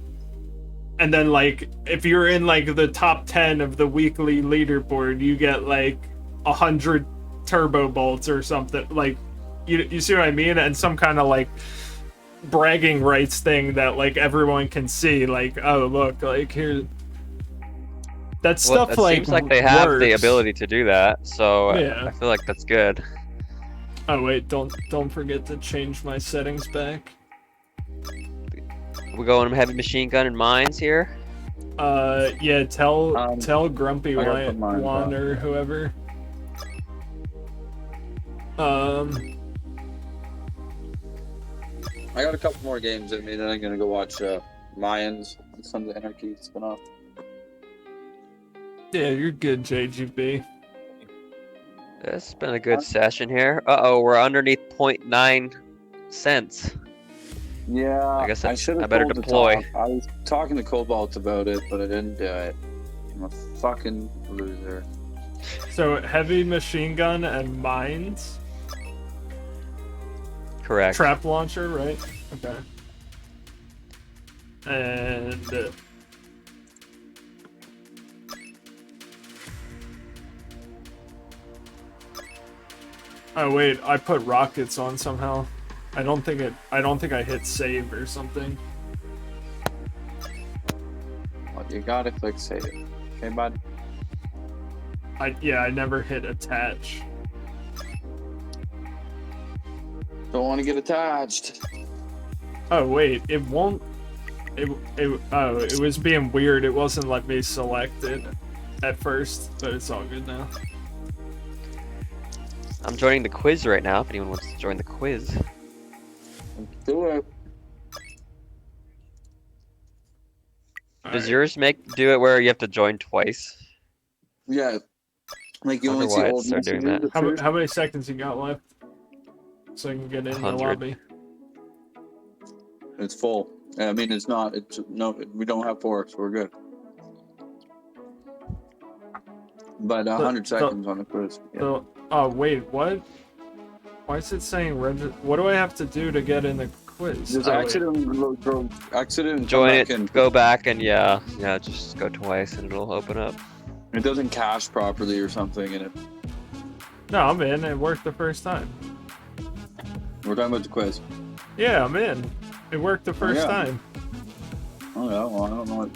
And then like if you're in like the top 10 of the weekly leaderboard, you get like 100 turbo bolts or something. Like you see what I mean? And some kind of like bragging rights thing that like everyone can see. Like, oh look, like here. That stuff It like seems like they have the works. ability to do that, so Yeah. I feel like that's good. Oh wait, don't forget to change my settings back. We're going heavy machine gun and mines here. Yeah, tell Grumpy I gotta put mine Juan back. or whoever. I got a couple more games in me, then I'm gonna go watch Mayans and Sons of Anarchy spin-off. Yeah, you're good, JGB. This has been a good session here. Uh-oh, we're underneath 0.9 cents. Yeah, I guess I should've better pulled the deploy. top. I was talking to Cobalt about it, but I didn't do it. I'm a fucking loser. So heavy machine gun and mines, Correct. trap launcher, right? Okay. And oh wait, I put rockets on somehow. I don't think I hit save or something. Well, you gotta click save. Okay, bud? I never hit attach. Don't want to get attached. Oh wait, it won't. It was being weird. It wasn't letting me select it at first, but it's all good now. I'm joining the quiz right now, if anyone wants to join the quiz. Do it. Does yours do it where you have to join twice? Yeah. Like you Wonder only see why old it's started doing messages that. at first. How many seconds you got left? So I can get in 100. the lobby. It's full. I mean, it's not. It's no. We don't have forks. We're good. But 100 seconds on the quiz. Yeah. So, oh wait, what? Why is it saying what do I have to do to get in the quiz? Just Oh, wait. exit and Join come it, back in. go back, and yeah, just go twice and it'll open up. It doesn't cache properly or something, and it. No, I'm in. It worked the first time. We're talking about the quiz. Yeah, I'm in. It worked the first yeah. time. Oh yeah. Well, I don't know.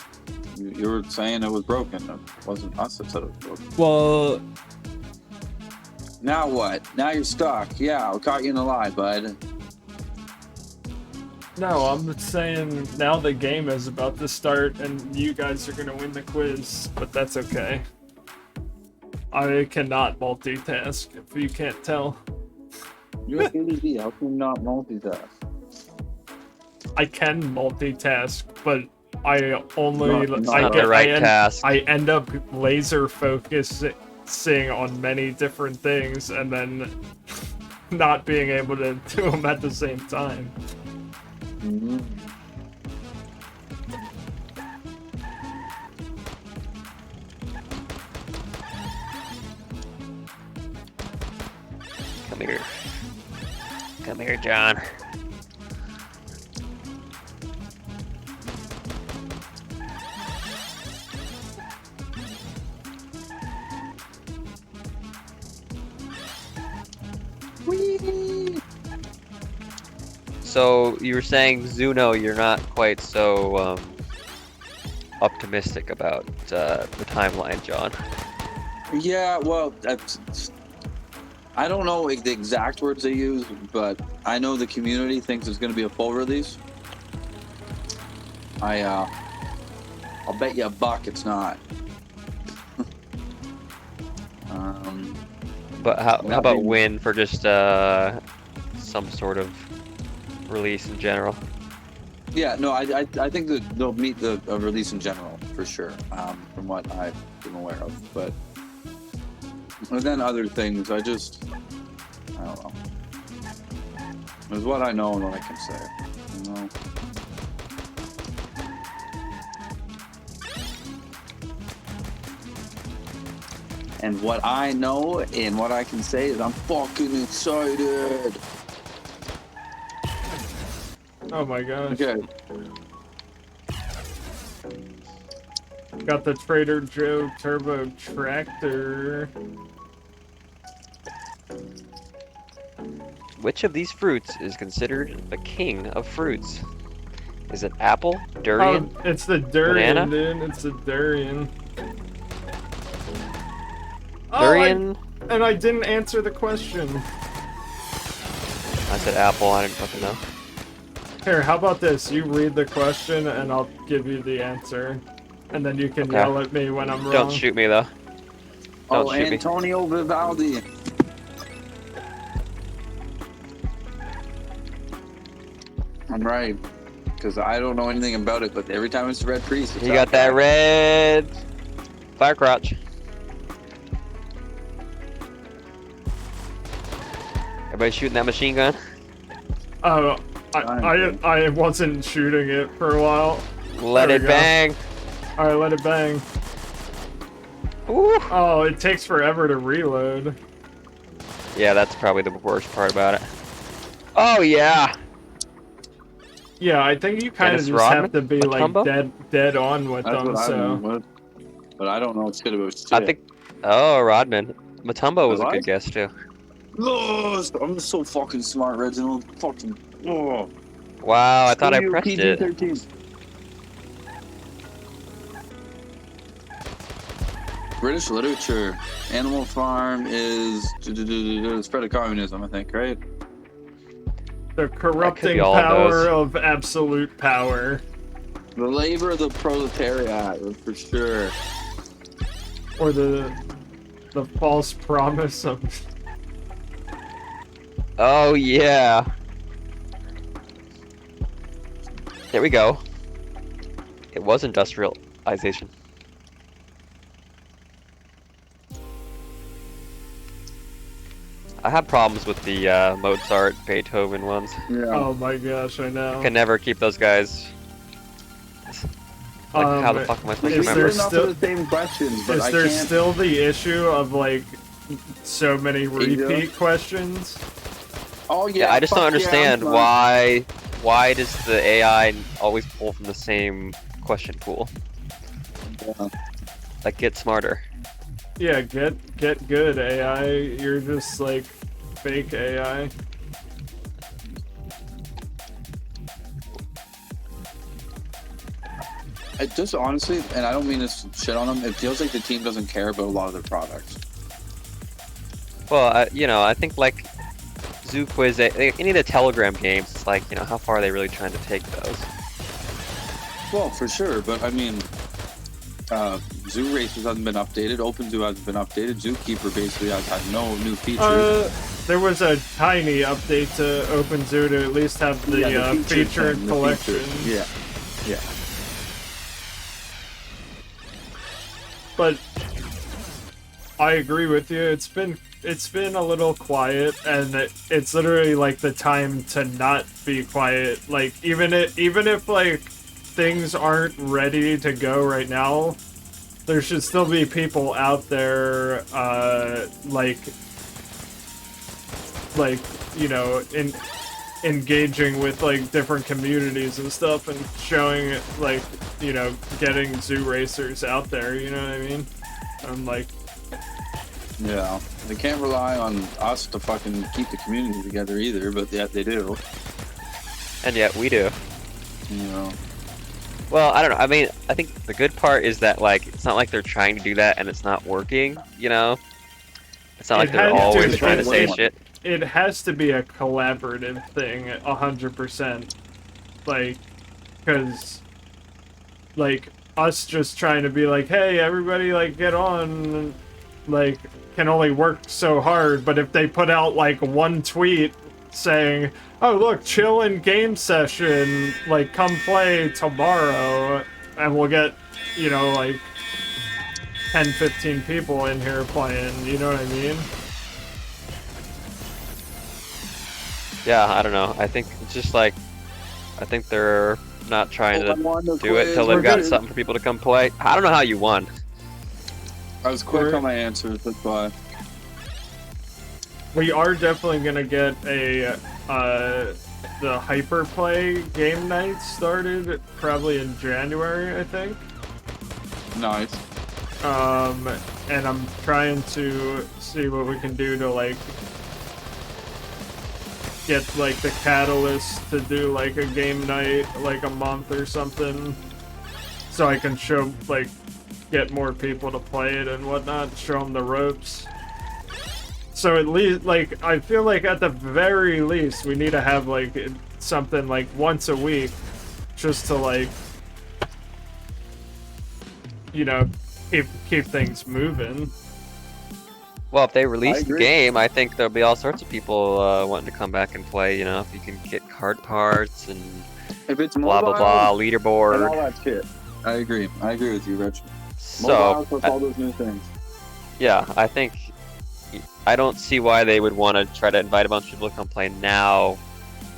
You were saying it was broken. It wasn't us that said it was broken. Well, Now what? Now you're stuck. Yeah, we caught you in a lie, bud. no, I'm saying now the game is about to start and you guys are gonna win the quiz, but that's okay. I cannot multitask, if you can't tell. You're ADD. How can you not multitask? I can multitask, but I only Not I Not get the right task. I end up laser focusing on many different things and then not being able to do them at the same time. Mm-hmm. Come here. Come here, John. Whee! So you were saying Zuno, you're not quite so optimistic about the timeline, John. Yeah, well, I don't know the exact words they use, but I know the community thinks it's going to be a full release. I'll bet you $1 it's not. But how about win for just some sort of release in general? Yeah, no, I think that they'll meet the release in general for sure, from what I've been aware of. But then other things, I don't know. It's what I know and what I can say. You know? And what I know and what I can say is I'm fucking excited. Oh my gosh. Okay. Got the Trader Joe Turbo Tractor. Which of these fruits is considered the king of fruits? Is it apple, durian? Oh, it's the durian, banana? dude. It's the durian. Durian? Oh, and I didn't answer the question. I said apple, I didn't fucking know. Here, how about this? You read the question and I'll give you the answer. And then you can Okay. yell at me when I'm wrong. Don't shoot me though. Don't Oh, shoot me. Antonio Vivaldi. I'm right, because I don't know anything about it, but every time it's the Red Priest, it's You got that red fire crotch. Everybody shooting that machine gun? Oh, I wasn't shooting it for a while. Let There it we go. bang. Alright, let it bang. Ooh. Oh, it takes forever to reload. Yeah, that's probably the worst part about it. Oh yeah. Yeah, I think you kind of Dennis just Rodman? have to be Matumbo? like dead on with That's them, what I so. know, but I don't know shit about shit. I think. Oh, Rodman. Matumbo was a What? good guess too. Oh, I'm so fucking smart, Reginald. Fucking. Oh. Wow, I thought I Screw you, pressed it. PG-13. British literature. Animal Farm is spread of communism, I think, right? The corrupting all of power those. of absolute power. The labor of the proletariat, for sure. Or the false promise of. Oh yeah. There we go. It was industrialization. I have problems with the Mozart, Beethoven ones. Yeah. Oh my gosh, I know. I can never keep those guys. Like, how the fuck am I supposed to is remember? there enough still- of the same questions, but Is I there can't. still the issue of like so many repeat questions? Oh yeah. Yeah, I just don't fuck yeah, understand I'm smart. why does the AI always pull from the same question pool? Yeah. Like, get smarter. Yeah, get good AI. You're just like fake AI. It just honestly, and I don't mean to shit on them, it feels like the team doesn't care about a lot of their products. Well, I think like Zoo Quiz, any of the Telegram games, it's like, how far are they really trying to take those? Well, for sure, but I mean, ZooRacers hasn't been updated, OpenZoo hasn't been updated, Zookeeper basically has had no new features. There was a tiny update to OpenZoo to at least have the, Yeah, the features featured and the collection. features. Yeah. But I agree with you. It's been a little quiet, and it's literally like the time to not be quiet. Like even if like things aren't ready to go right now, there should still be people out there like like, you know, engaging with like different communities and stuff and showing like, you know, getting ZooRacers out there, you know what I mean? I'm like, Yeah, they can't rely on us to fucking keep the community together either, but yet they do. And yet we do. You know. Well, I don't know. I mean, I think the good part is that like it's not like they're trying to do that and it's not working. You know, it's not like they're always trying to say shit. It has to be a collaborative thing, 100%. Like, because, like, us just trying to be like, hey, everybody, like, get on, like, can only work so hard. But if they put out, like, one tweet saying, oh, look, chill in game session, like, come play tomorrow, and we'll get, you know, like, 10, 15 people in here playing, you know what I mean? Yeah, I don't know. I think it's just like, I think they're not trying to do it until they've got something for people to come play. I don't know how you won. I was quick on my answers, that's why. We are definitely gonna get a the Hyperplay game night started probably in January, I think. Nice. And I'm trying to see what we can do to like get like the catalyst to do like a game night like a month or something, so I can show like get more people to play it and whatnot, show them the ropes. So at least like I feel like at the very least we need to have like something like once a week just to like, you know, keep things moving. Well, if they release the game, I think there'll be all sorts of people wanting to come back and play. You know, if you can get card parts and if it's blah blah blah, leaderboard, and all that shit. I agree with you, Rich. So with all those new things. Yeah, I don't see why they would want to try to invite a bunch of people to come play now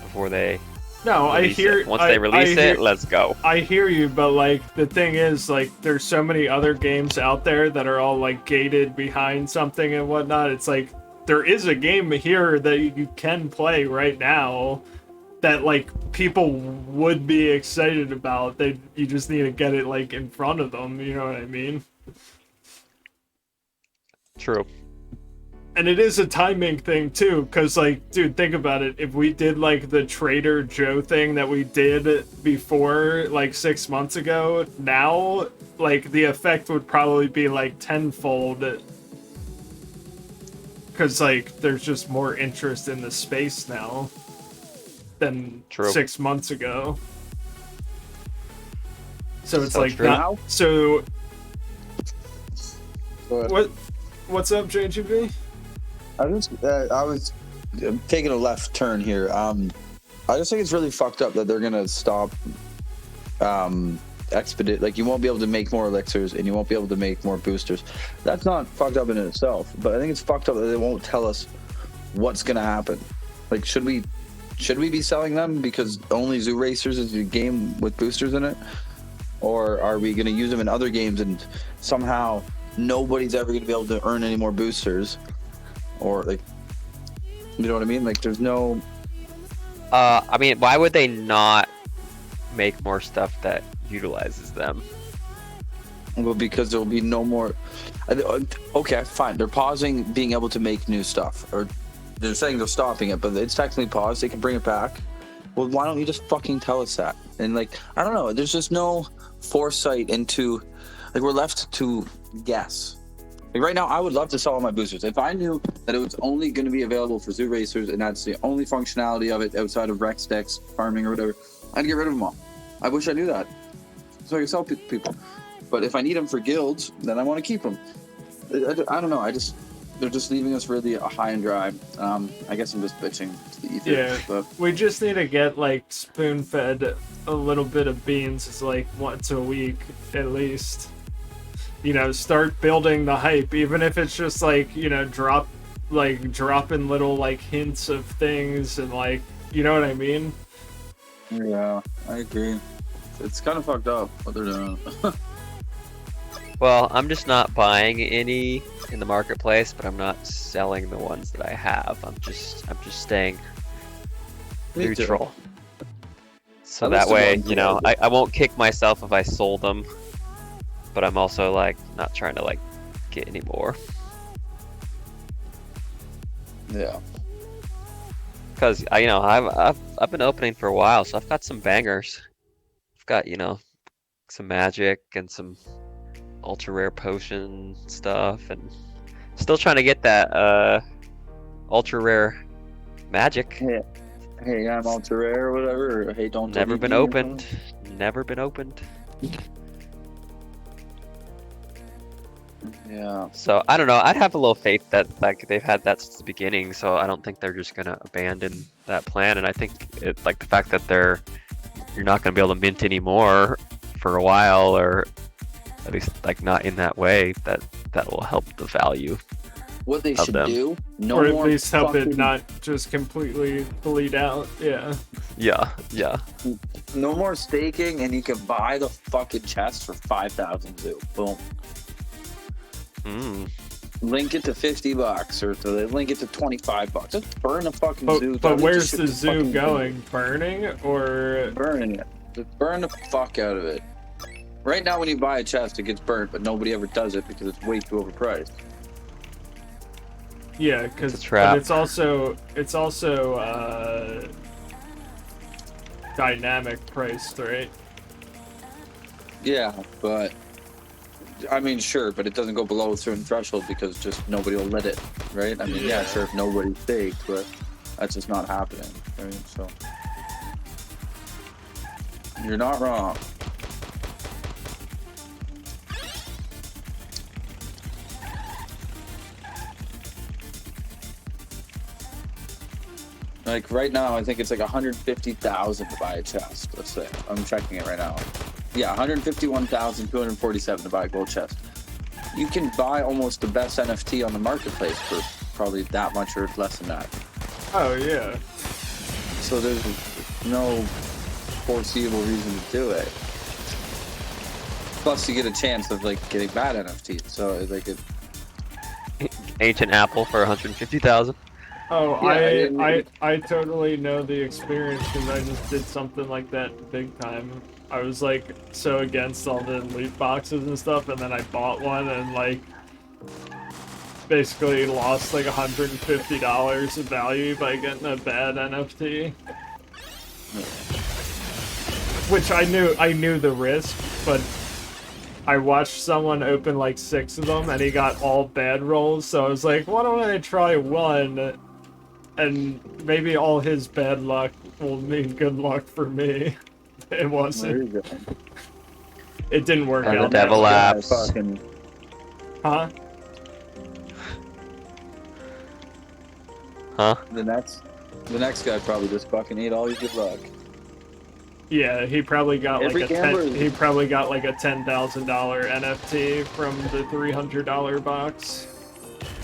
before they. No, I hear. Once they release it, let's go. I hear you, but like the thing is, like, there's so many other games out there that are all like gated behind something and whatnot. It's like there is a game here that you can play right now that like people would be excited about. You just need to get it like in front of them. You know what I mean? True. And it is a timing thing too, because like, dude, think about it. If we did like the Trader Joe thing that we did before, like 6 months ago, now like the effect would probably be like tenfold. Because like there's just more interest in the space now than 6 months ago. So it's like not, so. What's up, JGB? I was taking a left turn here. I just think it's really fucked up that they're gonna stop expedite. Like, you won't be able to make more elixirs and you won't be able to make more boosters. That's not fucked up in itself, but I think it's fucked up that they won't tell us what's gonna happen. Like, should we be selling them because only ZooRacers is a game with boosters in it, or are we gonna use them in other games and somehow nobody's ever gonna be able to earn any more boosters? Or like, you know what I mean? Like, there's no. I mean, why would they not make more stuff that utilizes them? Well, because there will be no more. Okay, fine. They're pausing being able to make new stuff, or they're saying they're stopping it, but it's technically paused. They can bring it back. Well, why don't you just fucking tell us that? And like, I don't know. There's just no foresight into. Like, we're left to guess. Like, right now, I would love to sell all my boosters. If I knew that it was only going to be available for ZooRacers and that's the only functionality of it outside of Rex decks, farming, or whatever, I'd get rid of them all. I wish I knew that. So I can sell people. But if I need them for guilds, then I want to keep them. I don't know. They're just leaving us really high and dry. I guess I'm just bitching to the ether. Yeah, but we just need to get like spoon-fed a little bit of beans, like once a week at least. You know, start building the hype, even if it's just like, you know, dropping little like hints of things and like, you know what I mean? Yeah, I agree. It's kind of fucked up what they're doing. Well, I'm just not buying any in the marketplace, but I'm not selling the ones that I have. I'm just staying Me too. neutral. So At that least the way, ones you that know, I I won't kick myself if I sold them, but I'm also like not trying to like get any more. Yeah. Cause you know, I've been opening for a while, so I've got some bangers. I've got, you know, some magic and some ultra rare potion stuff, and still trying to get that ultra rare magic. Hey, hey, I'm ultra rare or whatever. Or, hey, don't. Never been opened. Never been opened. Yeah. So I don't know. I'd have a little faith that like they've had that since the beginning. So I don't think they're just gonna abandon that plan. And I think it like the fact that you're not gonna be able to mint anymore for a while, or at least like not in that way. That will help the value. What they Of should them. do, no or at more least help it fucking- not just completely bleed out. Yeah. Yeah. Yeah. No more staking, and you can buy the fucking chest for 5,000 zoo. Boom. Mm. Link it to $50, or to link it to $25. Just burn the fucking zoo. But Don't where's just the ship zoo fucking going? Burning or? Burning it. Just burn the fuck out of it. Right now, when you buy a chest, it gets burnt, but nobody ever does it because it's way too overpriced. Yeah, because It's a trap. it's also dynamic priced, right? Yeah, but I mean, sure, but it doesn't go below a certain threshold because just nobody will let it, right? I mean, yeah, Yeah. sure, if nobody staked, but that's just not happening, right? So you're not wrong. Like right now, I think it's like 150,000 to buy a chest. Let's say I'm checking it right now. Yeah, 151,247 to buy a gold chest. You can buy almost the best NFT on the marketplace for probably that much or less than that. Oh yeah. So there's no foreseeable reason to do it. Plus, you get a chance of like getting bad NFTs. So like it. Ancient apple for 150,000. Oh, Yeah, I totally know the experience because I just did something like that big time. I was like so against all the loot boxes and stuff, and then I bought one and like basically lost like $150 of value by getting a bad NFT. Which I knew the risk, but I watched someone open like 6 of them and he got all bad rolls, so I was like, why don't I try one? And maybe all his bad luck will mean good luck for me. It There wasn't. you go. It didn't work And the out. devil that laughs. Fucking, Huh? Huh? the next guy probably just fucking ate all your good luck. Yeah, he probably got Every like a gambler- $10,000 NFT from the $300 box.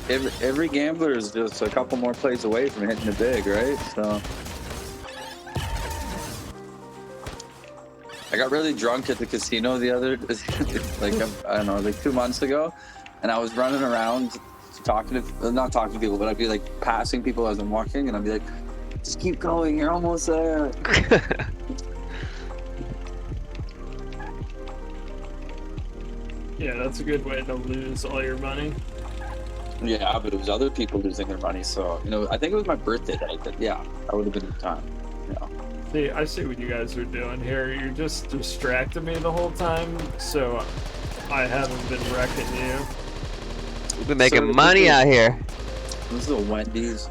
Every gambler is just a couple more plays away from hitting it big, right? So I got really drunk at the casino the other, like I don't know, like 2 months ago, and I was running around not talking to people, but I'd be like passing people as I'm walking, and I'd be like, "Just keep going, you're almost there." Yeah, that's a good way to lose all your money. Yeah, but it was other people losing their money, so I think it was my birthday that I did. Yeah, that would have been the time. Yeah. See, I see what you guys are doing here. You're just distracting me the whole time, so I haven't been wrecking you. We've been making So, money this is- out here. This is a Wendy's.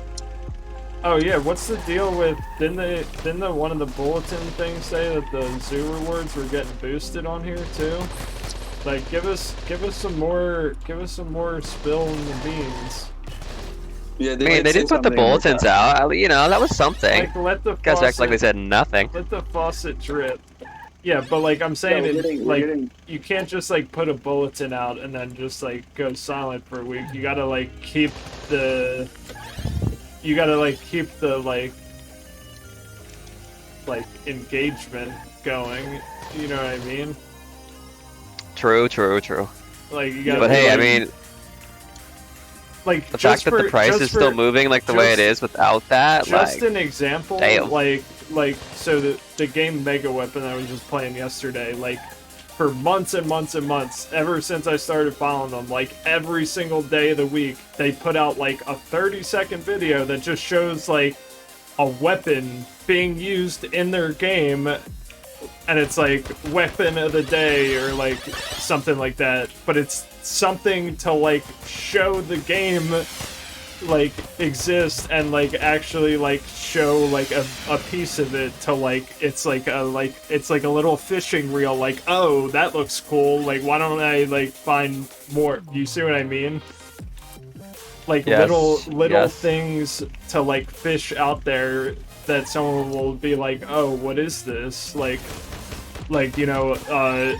Oh yeah, what's the deal with? Didn't the one of the bulletin things say that the zoo rewards were getting boosted on here too? Like, give us some more spill in the beans. Yeah, I mean, they did put the bulletins out. You know, that was something. Like, let the Guys act like they faucet, said nothing. let the faucet drip. Yeah, but like I'm saying, you can't just like put a bulletin out and then just like go silent for a week. You gotta like keep the like engagement going. You know what I mean? True. Like you gotta. But be hey, I like, mean, like the fact that the price is still moving like the way it is without that, Just like, an example, damn. like so the game Mega Weapon I was just playing yesterday, like for months and months and months, ever since I started following them, like every single day of the week, they put out like a 30-second video that just shows like a weapon being used in their game, and it's like weapon of the day or like something like that, but it's something to like show the game like exists and like actually like show like a piece of it to like it's like a little fishing reel, like, oh, that looks cool, like why don't I like find more, you see what I mean? Like Yes, little yes. things to like fish out there that someone will be like, oh, what is this? Like you know,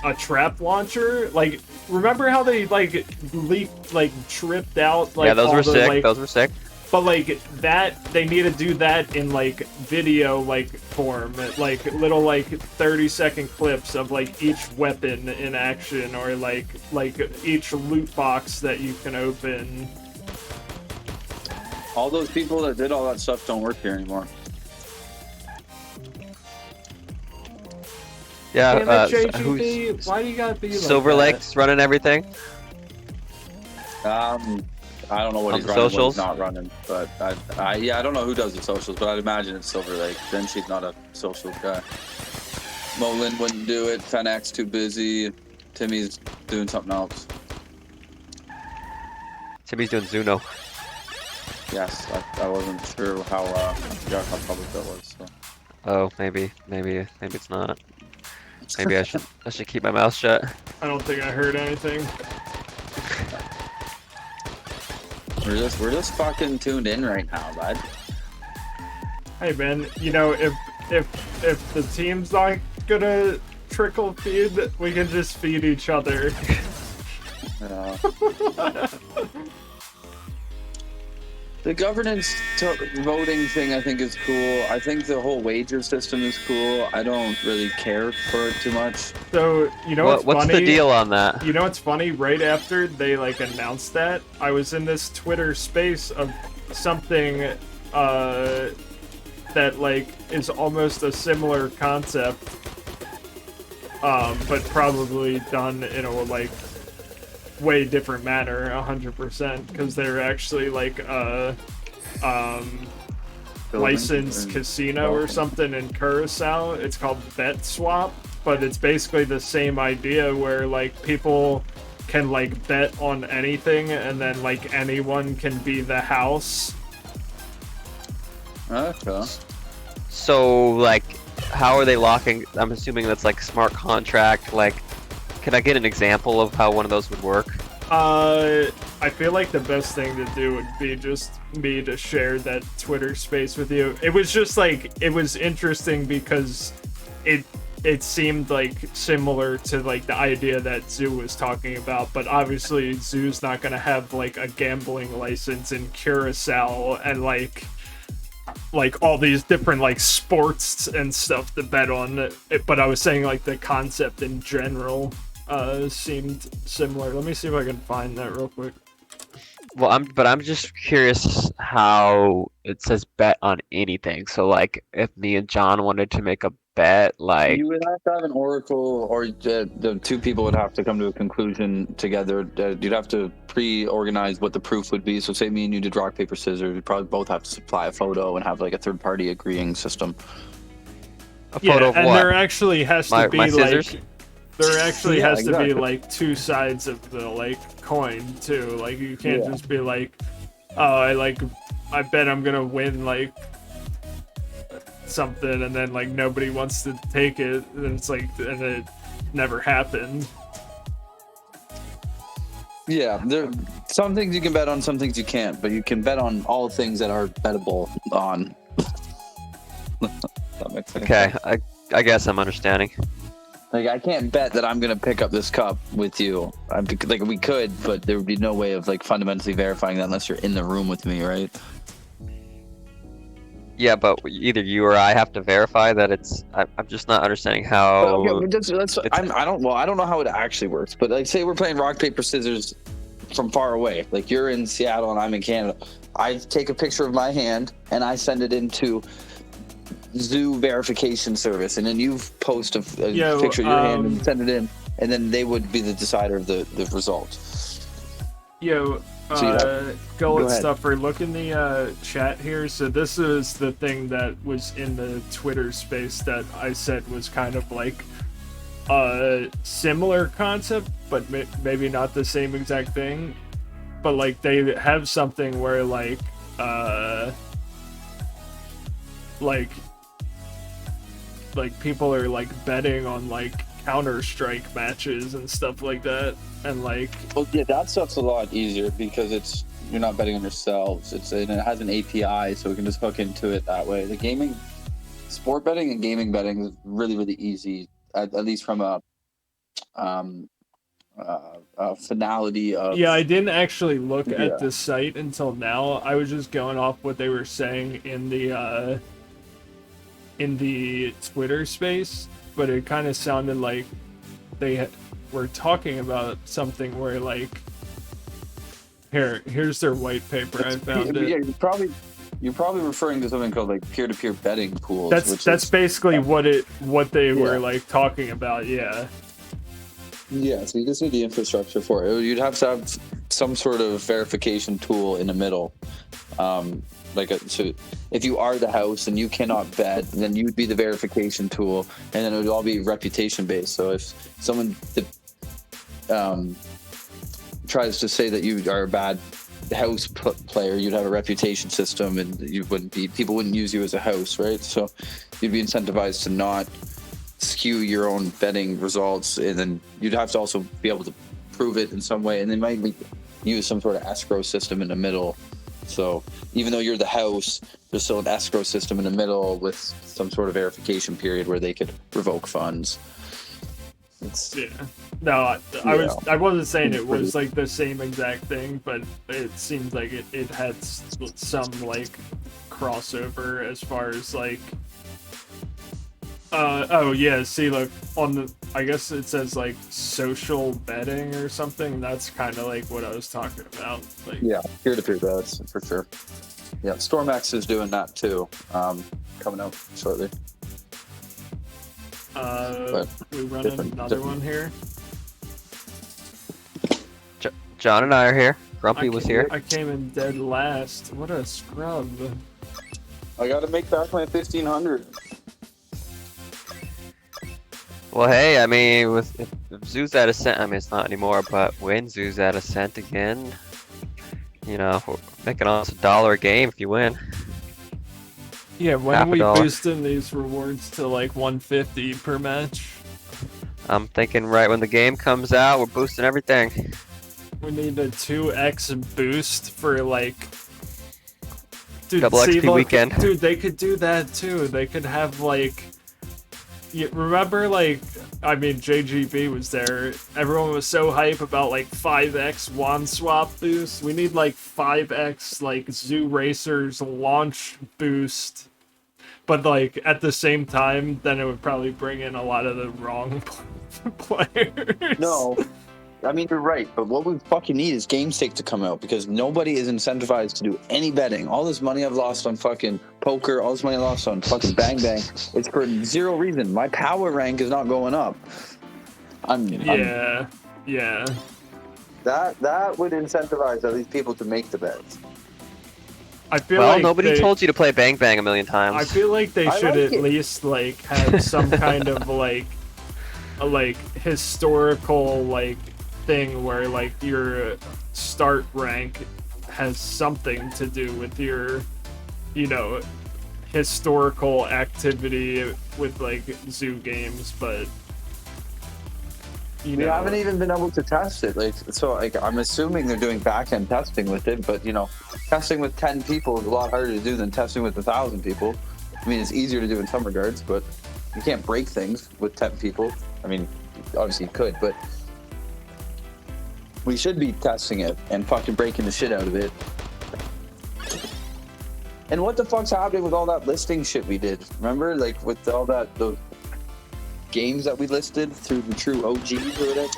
a trap launcher. Like, remember how they like leaked, like tripped out? Like, yeah, those all were the, sick. like, Those were sick. But like that, they need to do that in like video like form, like little like 30-second clips of like each weapon in action, or like each loot box that you can open. All those people that did all that stuff don't work here anymore. Yeah, Damn it, JGB, why do you gotta be like Silver that? Lake's running everything. I don't know what On he's the running, what socials? he's not running, but I don't know who does the socials, but I'd imagine it's Silver Lake. Then she's not a social guy. Molin wouldn't do it. Fenix too busy. Timmy's doing something else. Timmy's doing Zuno. Yes, I wasn't sure how public that was. So. Oh, maybe it's not. Maybe I should keep my mouth shut. I don't think I heard anything. We're just fucking tuned in right now, bud. Hey man, you know, if the team's not gonna trickle feed, we can just feed each other. The governance voting thing, I think, is cool. I think the whole wager system is cool. I don't really care for it too much. So, you know What's funny? the deal on that? You know what's funny? Right after they like announced that, I was in this Twitter space of something that like is almost a similar concept, but probably done in a like way different manner, 100%, because they're actually like licensed casino or something in Curacao. It's called Bet Swap, but it's basically the same idea where like people can like bet on anything, and then like anyone can be the house. Okay. So, like, how are they locking? I'm assuming that's like smart contract. Like, can I get an example of how one of those would work? I feel like the best thing to do would be just me to share that Twitter space with you. It was just like, it was interesting because it seemed like similar to like the idea that Zoo was talking about, but obviously Zoo's not gonna have like a gambling license in Curacao and like all these different like sports and stuff to bet on. But I was saying like the concept in general seemed similar. Let me see if I can find that real quick. Well, I'm just curious how it says bet on anything. So, like, if me and John wanted to make a bet, like, You would have to have an oracle, or the two people would have to come to a conclusion together. You'd have to pre-organize what the proof would be. So say me and you did rock, paper, scissors. We'd probably both have to supply a photo and have like a third-party agreeing system. a photo of and what? there actually has to be my scissors? like there actually Yeah, has to exactly. be like two sides of the like coin too. Like you can't Yeah. just be like, oh, I bet I'm gonna win like something, and then like nobody wants to take it, and it's like, and it never happened. Yeah, there some things you can bet on, some things you can't, but you can bet on all things that are bettable on. That makes sense. Okay, I guess I'm understanding. Like, I can't bet that I'm gonna pick up this cup with you. Like, we could, but there would be no way of like fundamentally verifying that unless you're in the room with me, right? Yeah, but either you or I have to verify that it's. I'm just not understanding But, how. okay, but let's it's- I don't well, I don't know how it actually works, but like say we're playing rock paper scissors from far away. Like you're in Seattle and I'm in Canada. I take a picture of my hand and I send it into Zoo verification service, and then you post a picture of your hand and send it in, and then they would be the decider of the result. Yo, Gullet Stuffer, look in the chat here. So this is the thing that was in the Twitter space that I said was kind of like a similar concept, but maybe not the same exact thing. But like they have something where like people are like betting on like Counter-Strike matches and stuff like that, and like Well, yeah, that stuff's a lot easier because you're not betting on yourselves. It has an API, so we can just hook into it that way. The gaming, sport betting and gaming betting is really, really easy, at least from a finality of. Yeah, I didn't actually look at the site until now. I was just going off what they were saying in the Twitter space, but it kind of sounded like they were talking about something where like here's their white paper. I found it. Yeah, you're probably referring to something called like peer-to-peer betting pools. That's basically what they were like talking about. Yeah. Yeah, so you just need the infrastructure for it. You'd have to have some sort of verification tool in the middle. So if you are the house and you cannot bet, then you'd be the verification tool, and then it would all be reputation based. So if someone tries to say that you are a bad house player, you'd have a reputation system, and people wouldn't use you as a house, right? So you'd be incentivized to not skew your own betting results, and then you'd have to also be able to prove it in some way, and they might use some sort of escrow system in the middle. So even though you're the house, there's still an escrow system in the middle with some sort of verification period where they could revoke funds. No, I wasn't saying it was like the same exact thing, but it seemed like it had some like crossover as far as like oh yeah, see, look, on the, I guess it says like social betting or something. That's kind of like what I was talking about. Like, yeah, peer-to-peer bets for sure. Yeah, StormX is doing that too, coming out shortly. we run another one here. John and I are here. Grumpy was here. I came in dead last. What a scrub. I gotta make back my 1,500. Well, hey, I mean, if Zoo's at a cent, I mean, it's not anymore, but when Zoo's at a cent again, you know, we're making almost $1 a game if you win. Yeah, when are we boosting these rewards to like 150 per match? I'm thinking right when the game comes out, we're boosting everything. We need a 2x boost for like... Dude, Double XP weekend. Dude, they could do that too. They could have like... You remember, like, I mean, JGB was there. Everyone was so hype about, like, 5x wand swap boost. We need, like, 5x, like, ZooRacers launch boost. But, like, at the same time, then it would probably bring in a lot of the wrong players. No. I mean, you're right, but what we fucking need is GameStake to come out, because nobody is incentivized to do any betting. All this money I've lost on fucking poker, all this money I lost on fucking Bang Bang, it's for zero reason. My power rank is not going up. Yeah. That would incentivize at least people to make the bets. I feel well, like nobody told you to play Bang Bang a million times. I feel like they should at least like have some kind of like historical like thing where like your start rank has something to do with your, you know, historical activity with like Zoo Games, but you know, haven't even been able to test it. Like, so like I'm assuming they're doing back-end testing with it, but you know, testing with 10 people is a lot harder to do than testing with 1,000 people. I mean, it's easier to do in some regards, but you can't break things with 10 people. I mean, obviously you could, but we should be testing it and fucking breaking the shit out of it. And what the fuck's happening with all that listing shit we did? Remember, like with all those games that we listed through the true OGs or whatever?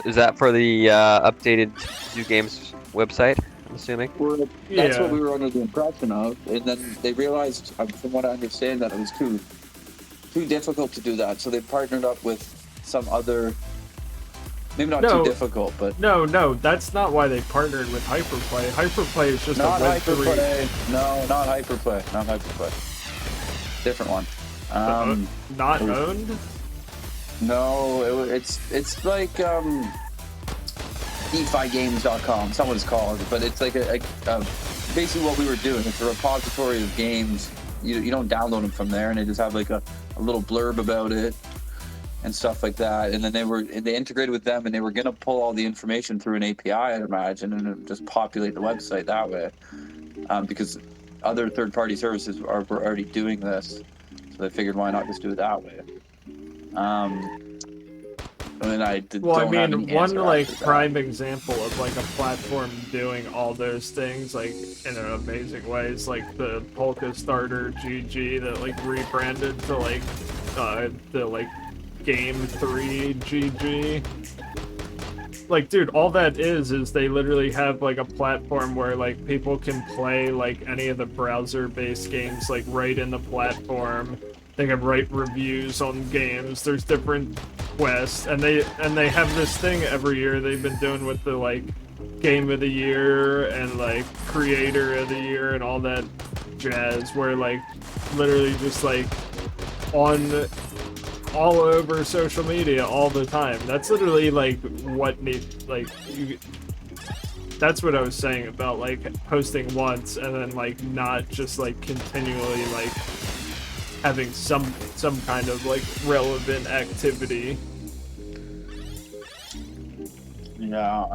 Is that for the updated ZooGames website? I'm assuming. That's what we were under the impression of, and then they realized, from what I understand, that it was too difficult to do that. So they partnered up with some other. Maybe not too difficult, but no, that's not why they partnered with Hyperplay. Hyperplay is just not a Hyperplay. No, not Hyperplay. Not Hyperplay. Different one. Not owned. No, it's like DeFiGames.com. Someone's called, but it's like a basically what we were doing. It's a repository of games. You don't download them from there, and they just have like a little blurb about it and stuff like that. And then they integrated with them, and they were gonna pull all the information through an API, I'd imagine, and it just populate the website that way. Because other third-party services were already doing this, so they figured why not just do it that way. And I did. Well, I mean, one like prime example of like a platform doing all those things like in an amazing way is like the Polka Starter GG that like rebranded to like the like Game 3 GG. Like, dude, all that is they literally have like a platform where like people can play like any of the browser-based games like right in the platform. They can write reviews on games. There's different quests, and they have this thing every year they've been doing with the like Game of the Year and like Creator of the Year and all that jazz, where like literally just like on all over social media all the time. That's literally like what that's what I was saying about like posting once and then like not just like continually like having some kind of like relevant activity. Yeah,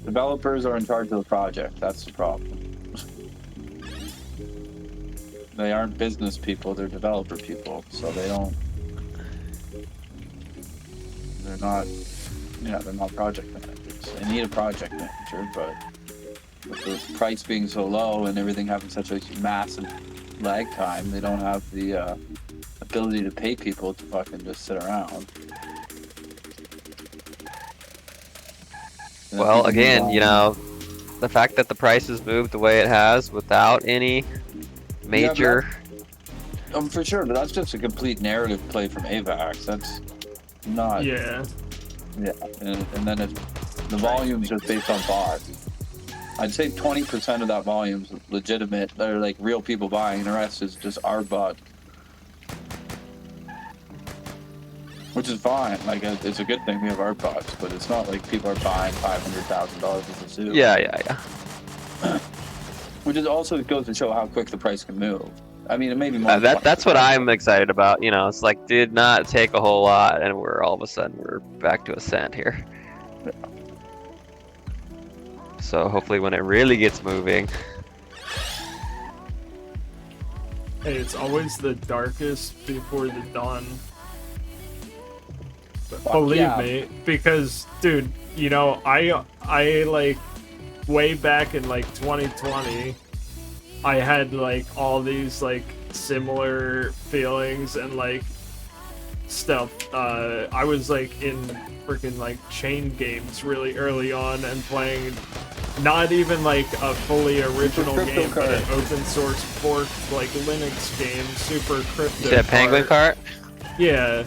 developers are in charge of the project. That's the problem. They aren't business people, they're developer people, so they're not project managers. They need a project manager, but with the price being so low and everything having such a massive lag time, they don't have the ability to pay people to fucking just sit around. Well, again, you know, the fact that the price has moved the way it has without any major... for sure, but that's just a complete narrative play from AVAX. That's not... Yeah. Yeah, and then the volume's just based on bots. I'd say 20% of that volume's legitimate. They're like real people buying, and the rest is just our bot. Which is fine. Like, it's a good thing we have our bots, but it's not like people are buying $500,000 worth of zoo. Yeah. Which is also goes to show how quick the price can move. I mean, it may be more. That's what I'm excited about. You know, it's like did not take a whole lot, and we're all of a sudden we're back to a cent here. Yeah. So hopefully, when it really gets moving. Hey, it's always the darkest before the dawn. Believe me, because dude, you know, I like way back in like 2020, I had like all these like similar feelings and like stuff. I was like in freaking like chain games really early on and playing not even like a fully original game, but an open source fork like Linux game, Super Crypto. You said Penguin Cart? Yeah.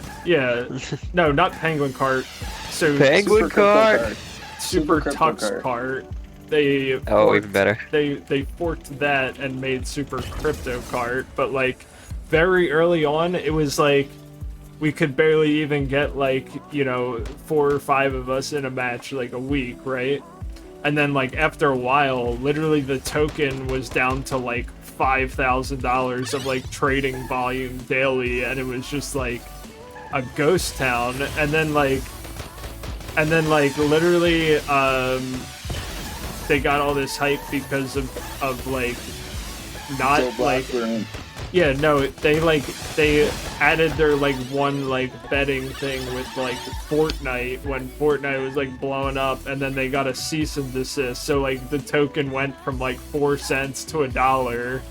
No, not Penguin Cart. So Penguin Cart. Super Tux Cart. They even better. They forked that and made Super Crypto Cart, but like very early on, it was like we could barely even get like, you know, 4 or 5 of us in a match like a week, right? And then like after a while, literally the token was down to like $5,000 of like trading volume daily, and it was just like a ghost town. And then like literally they got all this hype because of like not like Yeah, no, they added their like one like betting thing with like Fortnite when Fortnite was like blowing up, and then they got a cease and desist. So like the token went from like 4 cents to $1,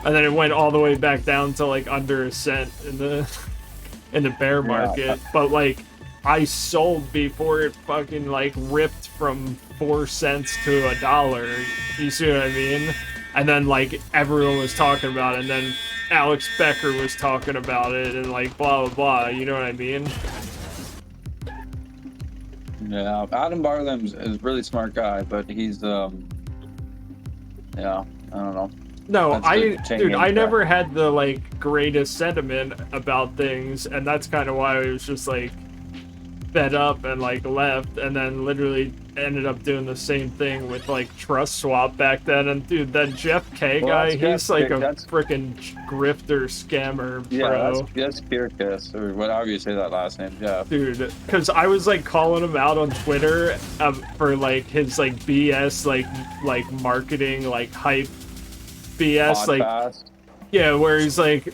and then it went all the way back down to like under a cent in the bear market. But like I sold before it fucking like ripped from 4 cents to $1. You see what I mean? And then like everyone was talking about it, and then Alex Becker was talking about it, and like blah blah blah. You know what I mean? Yeah, Adam Barlam's is a really smart guy, but he's yeah, I don't know. No, dude, I guy. never had the like greatest sentiment about things, and that's kind of why I was just like fed up and like left, and then literally ended up doing the same thing with like Trust Swap back then. And dude, that Jeff K guy, he's like a freaking grifter scammer, bro. Yeah, that's Spearkiss, or whatever you say that last name, Jeff. Dude, because I was like calling him out on Twitter for like his like BS like marketing like hype BS Podcast. like yeah, where he's like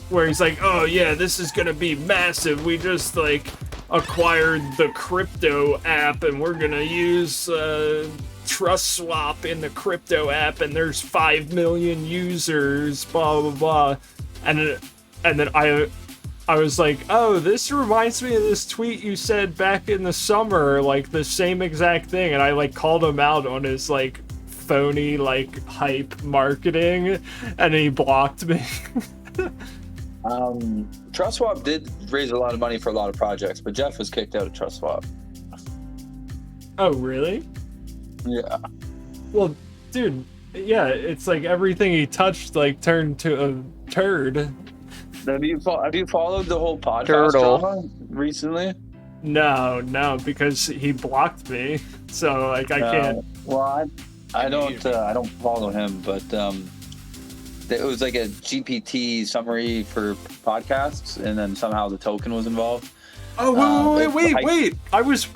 oh yeah, this is gonna be massive. We just like acquired the crypto app, and we're gonna use Trust Swap in the crypto app, and there's 5 million users, blah blah blah, and then I was like, oh, this reminds me of this tweet you said back in the summer, like the same exact thing, and I like called him out on his like phony like hype marketing, and he blocked me. Trust Swap did raise a lot of money for a lot of projects, but Jeff was kicked out of Trust Swap. Oh, really? Yeah. Well, dude, yeah, it's like everything he touched like turned to a turd. Have you followed the whole podcast Turtle. drama recently? No, because he blocked me, so like I can't. Well, I don't follow him, but it was like a GPT summary for podcasts, and then somehow the token was involved. Oh wait! I was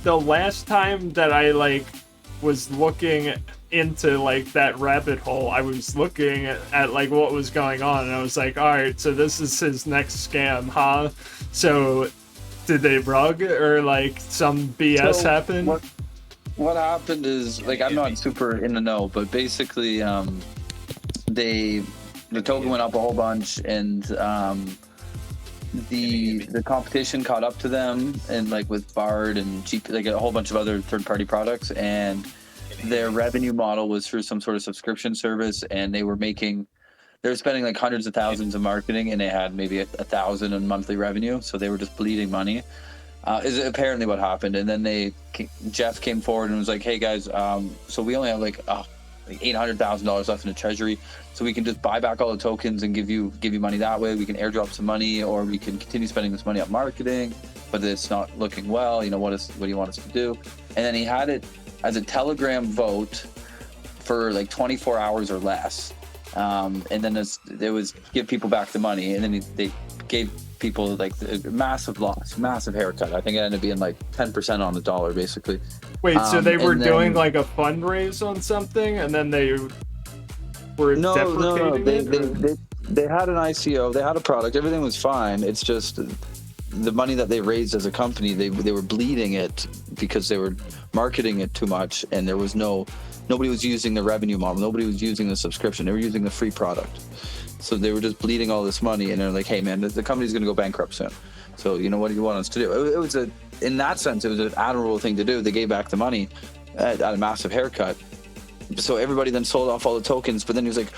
the last time that I like was looking into like that rabbit hole. I was looking at like what was going on, and I was like, all right, so this is his next scam, huh? So did they rug or like some BS happen? What happened is, like, I'm not super in the know, but basically the token went up a whole bunch, and the competition caught up to them, and like with Bard and GP, like a whole bunch of other third-party products, and their revenue model was through some sort of subscription service, and they were spending like hundreds of thousands of marketing, and they had maybe 1,000 in monthly revenue, so they were just bleeding money. Is apparently what happened. And then Jeff came forward and was like, hey guys, so we only have like $800,000 left in the treasury, so we can just buy back all the tokens and give you money that way. We can airdrop some money, or we can continue spending this money on marketing, but it's not looking well. You know, what do you want us to do? And then he had it as a Telegram vote for like 24 hours or less. And then it was give people back the money, and then they gave people like a massive loss, massive haircut. I think it ended up being like 10% on the dollar, basically. Wait, so they were doing like a fundraise on something, and then they were deprecating it? They had an ICO, they had a product, everything was fine. It's just the money that they raised as a company, they were bleeding it because they were marketing it too much, and there was nobody was using the revenue model, nobody was using the subscription, they were using the free product. So they were just bleeding all this money, and they're like, hey man, the company's going to go bankrupt soon. So, you know, what do you want us to do? It was in that sense, it was an admirable thing to do. They gave back the money at a massive haircut. So everybody then sold off all the tokens, but then he was like,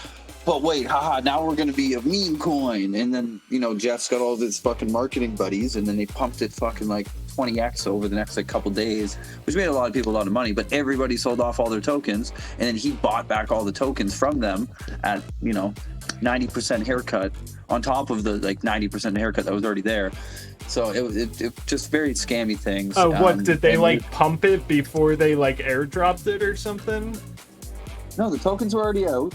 but wait, haha, now we're going to be a meme coin. And then, you know, Jeff's got all of his fucking marketing buddies, and then they pumped it fucking like 20x over the next like couple days, which made a lot of people a lot of money, but everybody sold off all their tokens, and then he bought back all the tokens from them at, you know, 90% haircut on top of the like 90% haircut that was already there. So it just very scammy things. Oh, what did they like pump it before they like airdropped it or something? No, the tokens were already out,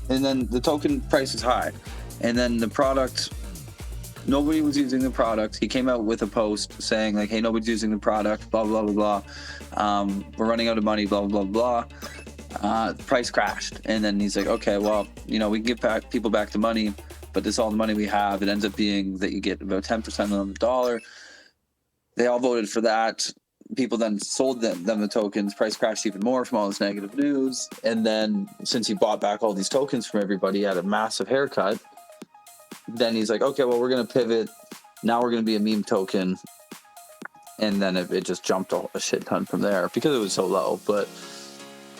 and then the token price is high, and then the product, nobody was using the product. He came out with a post saying like, hey, nobody's using the product, blah blah blah blah. We're running out of money, blah blah blah. The price crashed, and then he's like, okay, well, you know, we can give people back the money, but this is all the money we have. It ends up being that you get about 10% on the dollar. They all voted for that. People then sold them the tokens. Price crashed even more from all this negative news. And then since he bought back all these tokens from everybody, he had a massive haircut. Then he's like, okay, well, we're going to pivot. Now we're going to be a meme token. And then it just jumped a shit ton from there because it was so low. But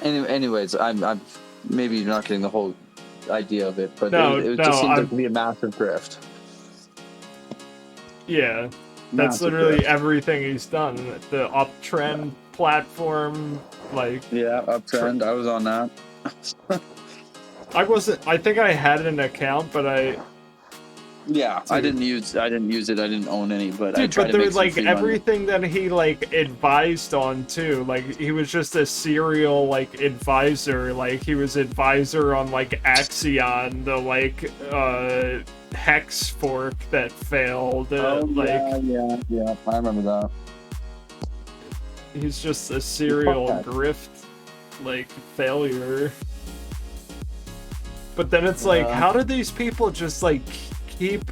anyways, I'm maybe you're not getting the whole idea of it, but it just seems like to be a massive grift. Yeah. That's literally everything he's done. The uptrend platform, like uptrend. I was on that. I think I had an account, but I didn't use it. I didn't own any, but dude, I tried but there to was make like some free everything that he like advised on too. Like he was just a serial like advisor. Like he was advisor on like Axion, the like hex fork that failed. yeah. I remember that. He's just a serial grift like failure. But then it's like, how do these people just like keep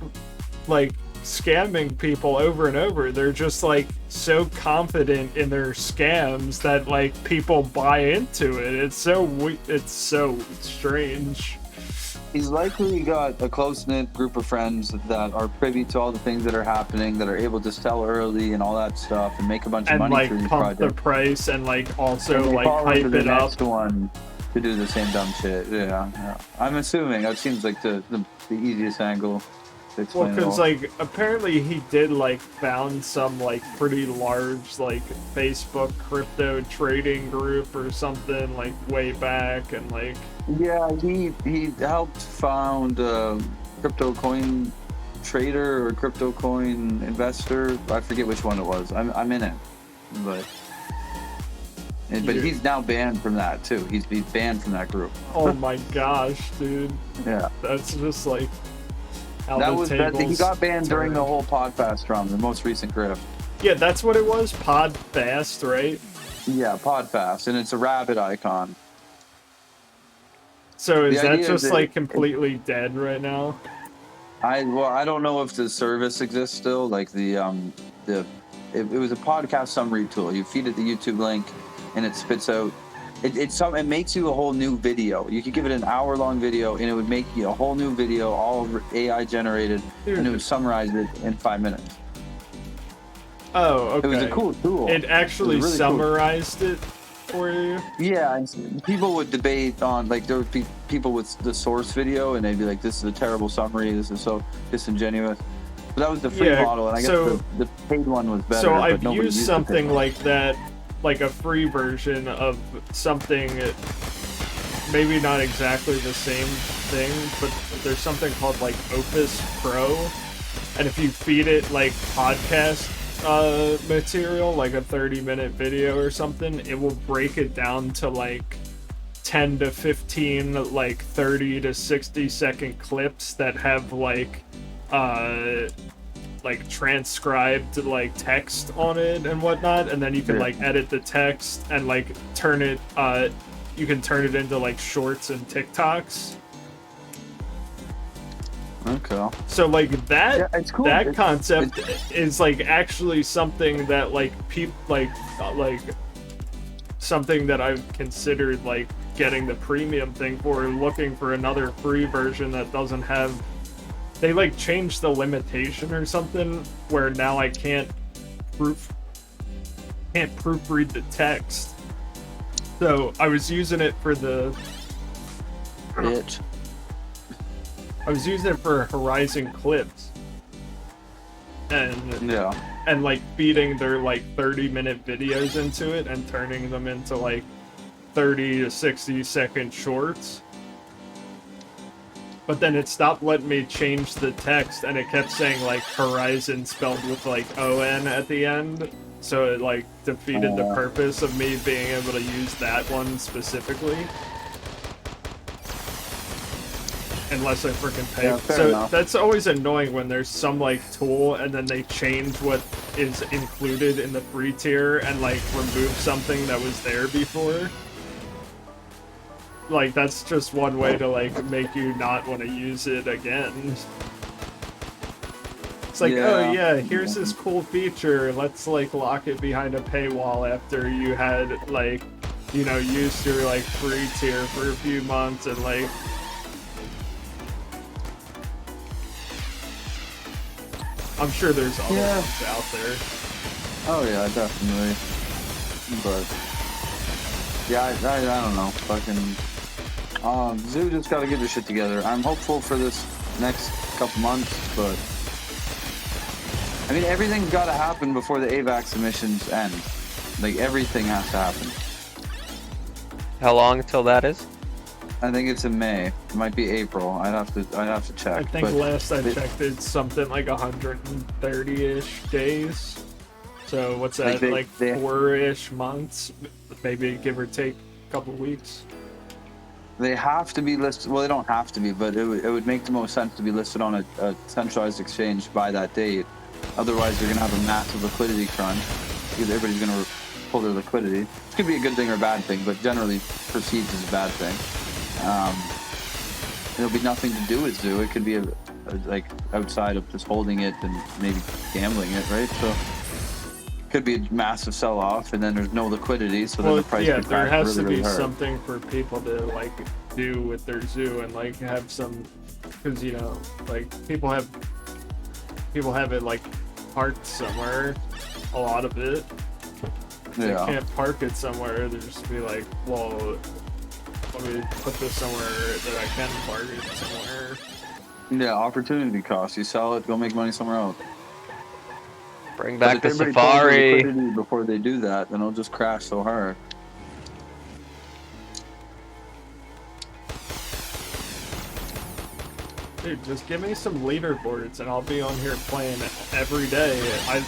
like scamming people over and over? They're just like so confident in their scams that like people buy into it. It's so strange. He's likely got a close-knit group of friends that are privy to all the things that are happening, that are able to sell early and all that stuff and make a bunch of money like through these pump projects. the price and like also and like hype it up. Next one to do the same dumb shit. Yeah. I'm assuming that seems like the easiest angle to explain. Well, because like apparently he did like found some like pretty large like Facebook crypto trading group or something like way back, and like he helped found a crypto coin trader or crypto coin investor. I forget which one it was. I'm in it, but he's now banned from that too. He's banned from that group. Oh my gosh, dude. Yeah, that's just like how that the was tables that he got banned during turned. the whole Podfast drum, the most recent grift. Yeah, that's what it was. Podfast, right? Yeah, Podfast, and it's a rabbit icon. So is that just like completely dead right now? I don't know if the service exists still. Like it was a podcast summary tool. You feed it the YouTube link, and it spits out. It makes you a whole new video. You could give it an hour-long video, and it would make you a whole new video, all AI generated, and it would summarize it in 5 minutes. Oh, okay. It was a cool tool. It actually really summarized it for you? Yeah, and people would debate on, like, there would be people with the source video, and they'd be like, this is a terrible summary, this is so disingenuous. But that was the free model, and I guess the paid one was better. So I've used something like that, like a free version of something, maybe not exactly the same thing, but there's something called like Opus Pro, and if you feed it like podcast material, like a 30-minute video or something, it will break it down to like 10 to 15 like 30 to 60 second clips that have like transcribed like text on it and whatnot, and then you can like edit the text and like turn it you can turn it into like shorts and TikToks. Okay. So like that it's cool. That concept is like actually something that like people like something that I've considered like getting the premium thing for, looking for another free version that doesn't have. They like changed the limitation or something where now I can't proofread the text. So I was using it for the I was using it for Horizon clips. And like feeding their like 30-minute videos into it and turning them into like 30 to 60 second shorts. But then it stopped letting me change the text, and it kept saying like Horizon spelled with like O-N at the end. So it like defeated the purpose of me being able to use that one specifically. Unless I freaking pay. So that's always annoying when there's some like tool and then they change what is included in the free tier and like remove something that was there before. like that's just one way to like make you not want to use it again. It's like, oh yeah, here's this cool feature. Let's like lock it behind a paywall after you had like, you know, used your like free tier for a few months and like. I'm sure there's other ones out there. Oh yeah, definitely. But yeah, I don't know. Fucking Zoo just gotta get their shit together. I'm hopeful for this next couple months, but I mean everything's gotta happen before the AVAX submissions end. Like everything has to happen. How long until that is? I think it's in May. It might be April. I'd have to check. I think last I checked, it's something like 130-ish days. So what's that? Like 4-ish months, maybe give or take a couple weeks. They have to be listed. Well, they don't have to be, but it would make the most sense to be listed on a centralized exchange by that date. Otherwise, you're gonna have a massive liquidity crunch because everybody's gonna pull their liquidity. It could be a good thing or a bad thing, but generally perceived as a bad thing. There'll be nothing to do with Zoo. It could be like outside of just holding it and maybe gambling it, right? So it could be a massive sell-off, and then there's no liquidity, so then the price could there crash has really, to be really hard. something for people to like do with their Zoo and like have some, because you know, like people have it like parked somewhere, a lot of it. They can't park it somewhere. They just be like, well, let me put this somewhere that I can park it somewhere. Yeah, opportunity cost. You sell it, go make money somewhere else. Bring back the But if everybody pulls their safari. liquidity before they do that, then it'll just crash so hard. Dude, just give me some leaderboards and I'll be on here playing every day.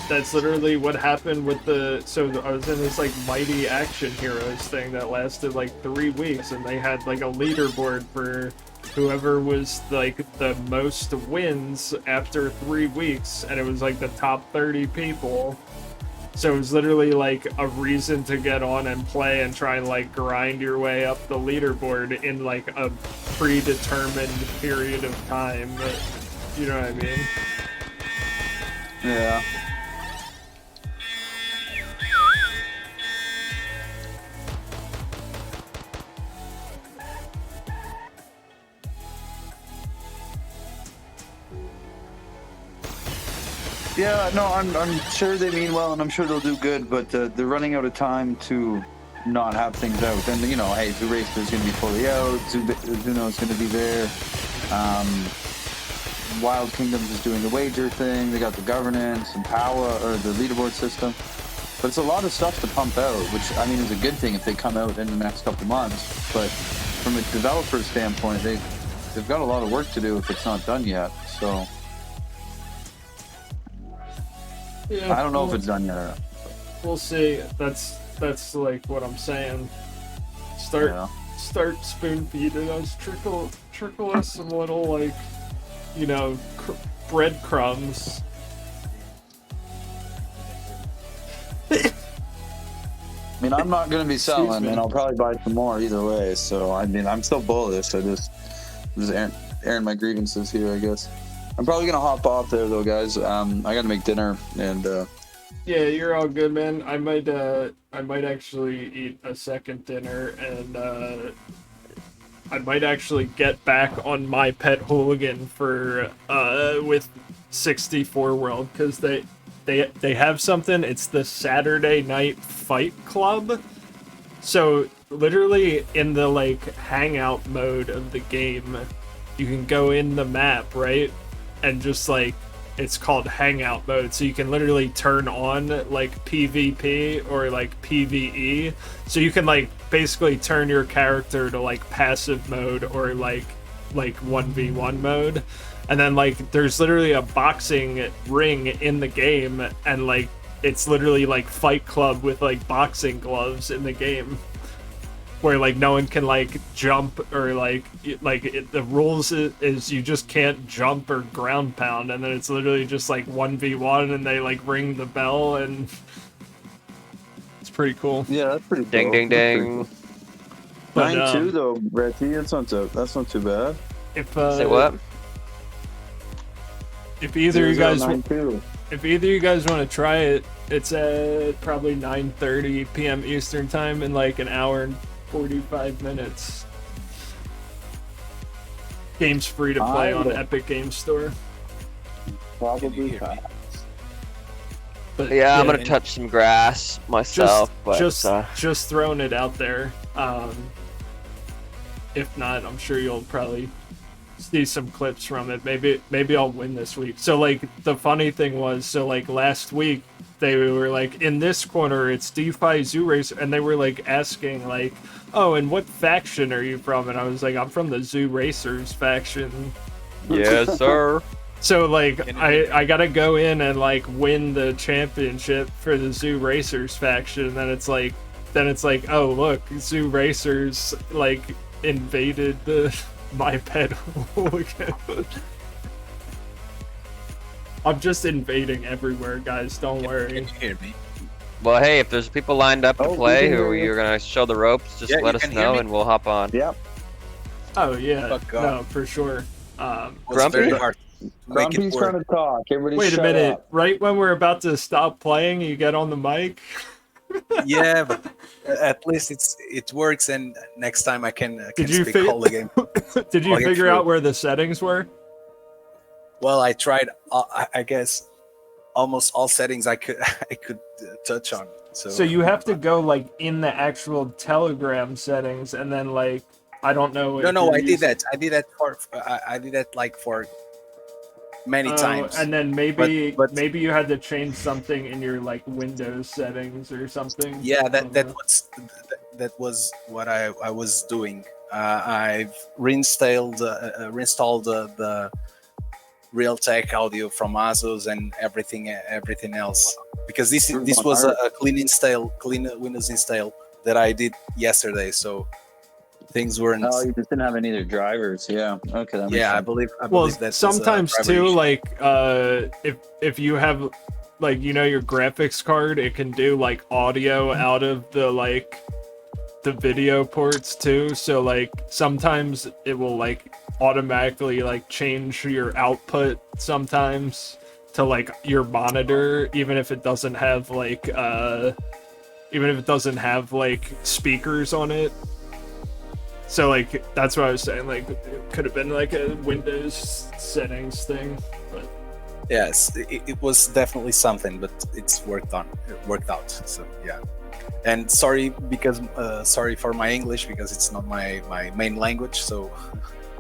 That's literally what happened with so I was in this like Mighty Action Heroes thing that lasted like 3 weeks, and they had like a leaderboard for whoever was like the most wins after 3 weeks, and it was like the top 30 people. So it was literally like a reason to get on and play and try and like grind your way up the leaderboard in like a predetermined period of time. You know what I mean? Yeah. Yeah, no, I'm sure they mean well, and I'm sure they'll do good, but they're running out of time to not have things out. And, you know, hey, ZooRacers is going to be fully out, Zuno is going to be there, Wild Kingdoms is doing the wager thing, they got the governance and power, or the leaderboard system. But it's a lot of stuff to pump out, which, I mean, is a good thing if they come out in the next couple months. But from a developer standpoint, they've got a lot of work to do if it's not done yet, so... Yeah, I don't know if it's done yet. We'll see. That's like what I'm saying. Start spoon feeding us. Trickle us some little like, you know, breadcrumbs. I mean, I'm not going to be selling, and I'll probably buy some more either way. So, I mean, I'm still bullish. I just airing my grievances here, I guess. I'm probably going to hop off there, though, guys. I got to make dinner, and... Yeah, you're all good, man. I might actually eat a second dinner, and I might actually get back on my pet hooligan for with 64 World, because they have something. It's the Saturday Night Fight Club. So literally in the like hangout mode of the game, you can go in the map, right? And just like, it's called hangout mode, so you can literally turn on like PvP or like PvE, so you can like basically turn your character to like passive mode or like 1v1 mode, and then like there's literally a boxing ring in the game, and like it's literally like Fight Club with like boxing gloves in the game, where like no one can like jump or the rules is you just can't jump or ground pound, and then it's literally just like 1v1, and they like ring the bell, and it's pretty cool. Yeah, that's pretty cool. Ding, ding, ding. But 9-2 though, Bretty. That's not too bad. if Say what? if either you guys 9-2. if either you guys want to try it, it's at probably 9:30 p.m. Eastern time in like an hour and 45 minutes. Game's free to play on Epic Games Store. Probably fast. But Yeah, I'm gonna touch some grass myself, but just throwing it out there. If not, I'm sure you'll probably see some clips from it. Maybe I'll win this week. So like the funny thing was, so like last week they were like, in this corner it's DeFi ZooRacers, and they were like asking like, oh, and what faction are you from? And I was like, I'm from the ZooRacers faction. yes, sir. So like I gotta go in and like win the championship for the ZooRacers faction, and then it's like oh look, ZooRacers like invaded my pet hole again. I'm just invading everywhere, guys. Don't worry. Can you hear me? Well, hey, if there's people lined up to Oh, play we can who hear you. you're gonna show the ropes, just Yeah, let you us can hear know me? and we'll hop on. Yep. Oh yeah, Fuck off. no, for sure. It was Grumpy? very hard to make it Grumpy's trying work. to talk. Everybody Wait a shut minute. up. Right when we're about to stop playing, you get on the mic. Yeah, but at least it works, and next time I can Did you speak whole again. Did you I'll get figure through out it. where the settings were? Well, I tried. I guess almost all settings I could touch on. So you have to go like in the actual Telegram settings, and then like I don't know. if No, you're I did using- that. I did that I did that like for many Oh, times. and then maybe But- maybe you had to change something in your like Windows settings or something. Yeah, I don't know. that was what I was doing. I've reinstalled the Realtek audio from Asus and everything else, because this was a clean Windows install that I did yesterday. So things weren't. No, you just didn't have any other drivers. Yeah. Okay. That makes Yeah, I sense. believe Well, that was a sometimes driver too, issue. like if you have like your graphics card, it can do like audio out of the video ports too. So like sometimes it will like automatically like change your output sometimes to like your monitor, even if it doesn't have like speakers on it. So like that's what I was saying, like it could have been like a Windows settings thing, but Yes, it was definitely something, but it worked out. So yeah, and sorry for my English, because it's not my main language. So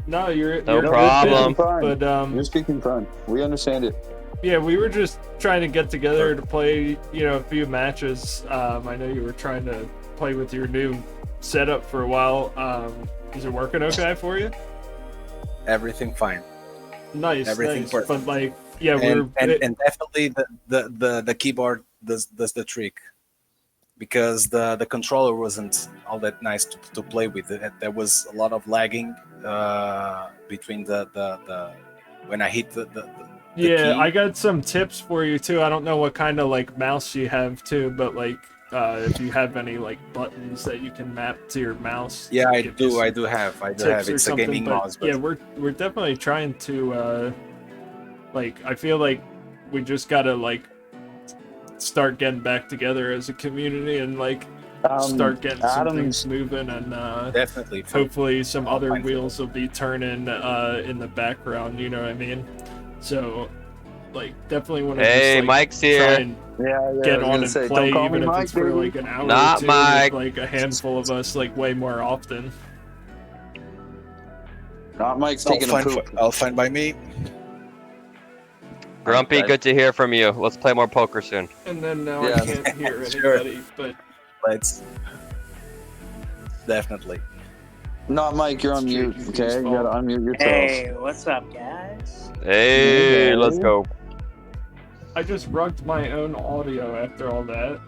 no, you're No you're problem. good, but You're speaking fun. We understand it. yeah, we were just trying to get together to play, a few matches. I know you were trying to play with your new setup for a while. Is it working okay for you? everything fine. Nice, Everything nice. works. But like, yeah, and definitely the keyboard does the trick, because the controller wasn't all that nice to play with. There was a lot of lagging between the when I hit the yeah, key. I got some tips for you too. I don't know what kind of like mouse you have too, but like if you have any like buttons that you can map to your mouse. Yeah, I give you do. some I do have. tips or It's a something, gaming but mouse. But yeah, we're definitely trying to like, I feel like we just gotta like start getting back together as a community and like start getting some things moving, and definitely. hopefully some other fine. wheels will be turning in the background, you know what I mean? So like definitely want to Hey, just, like, Mike's try here. and Yeah. get I was on gonna and say, play, don't call even me if Mike, it's for baby. like an hour Not or two Mike. with like a handful of us, like way more often. Not Mike's All taking a fine, poop. all fine by me. Grumpy, Okay. good to hear from you. Let's play more poker soon. And then now Yeah. I can't hear Sure. anybody, but Let's definitely. Not Mike, you're on It's mute. Juju's Okay, you gotta fault. unmute yourself. Hey, what's up, guys? Hey, let's go. I just rugged my own audio after all that.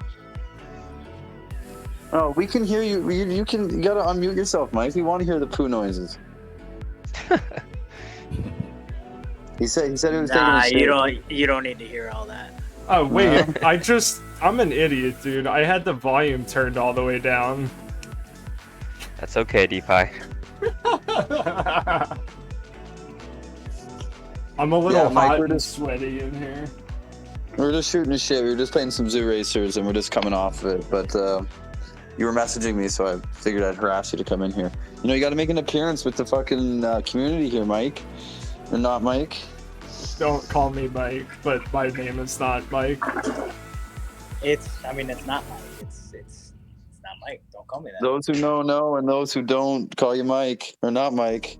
Oh, we can hear you. You gotta unmute yourself, Mike. We want to hear the poo noises. He said he was taking Nah, a shit. you don't need to hear all that. Oh wait, I'm an idiot, dude. I had the volume turned all the way down. That's okay, DeFi. I'm a little Yeah, Mike, hot we're and just- sweaty in here. We're just shooting the shit. We were just playing some ZooRacers, and we're just coming off of it. But you were messaging me, so I figured I'd harass you to come in here. You know, you got to make an appearance with the fucking community here, Mike. Or not, Mike? Don't call me Mike, but my name is not Mike. It's not Mike. It's not Mike. Don't call me that. Those who know, and those who don't, call you Mike. Or not Mike.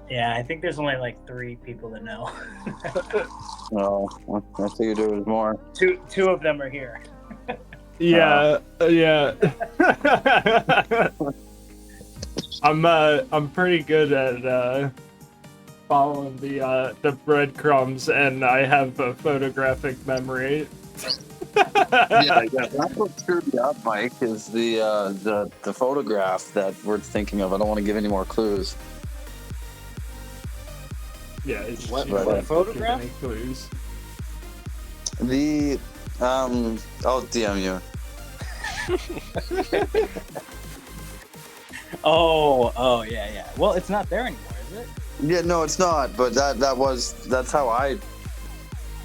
Yeah, I think there's only like 3 people that know. No, I figured there was more. Two of them are here. Yeah, yeah. I'm pretty good at following the breadcrumbs, and I have a photographic memory. Yeah, that's what screwed me up, Mike, is the photograph that we're thinking of. I don't want to give any more clues. Yeah, it's What you don't have to photograph? give any clues. The I'll DM you. Oh, yeah. Well, it's not there anymore, is it? Yeah, no, it's not. But that's how I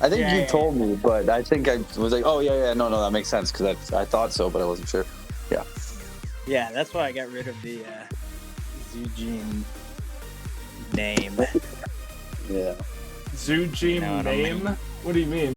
think Yeah, you yeah, told me, but I think I was like, oh yeah, no, that makes sense because I thought so, but I wasn't sure. Yeah, that's why I got rid of the Eugene name. Yeah. ZooGame No, I don't name? What do you mean?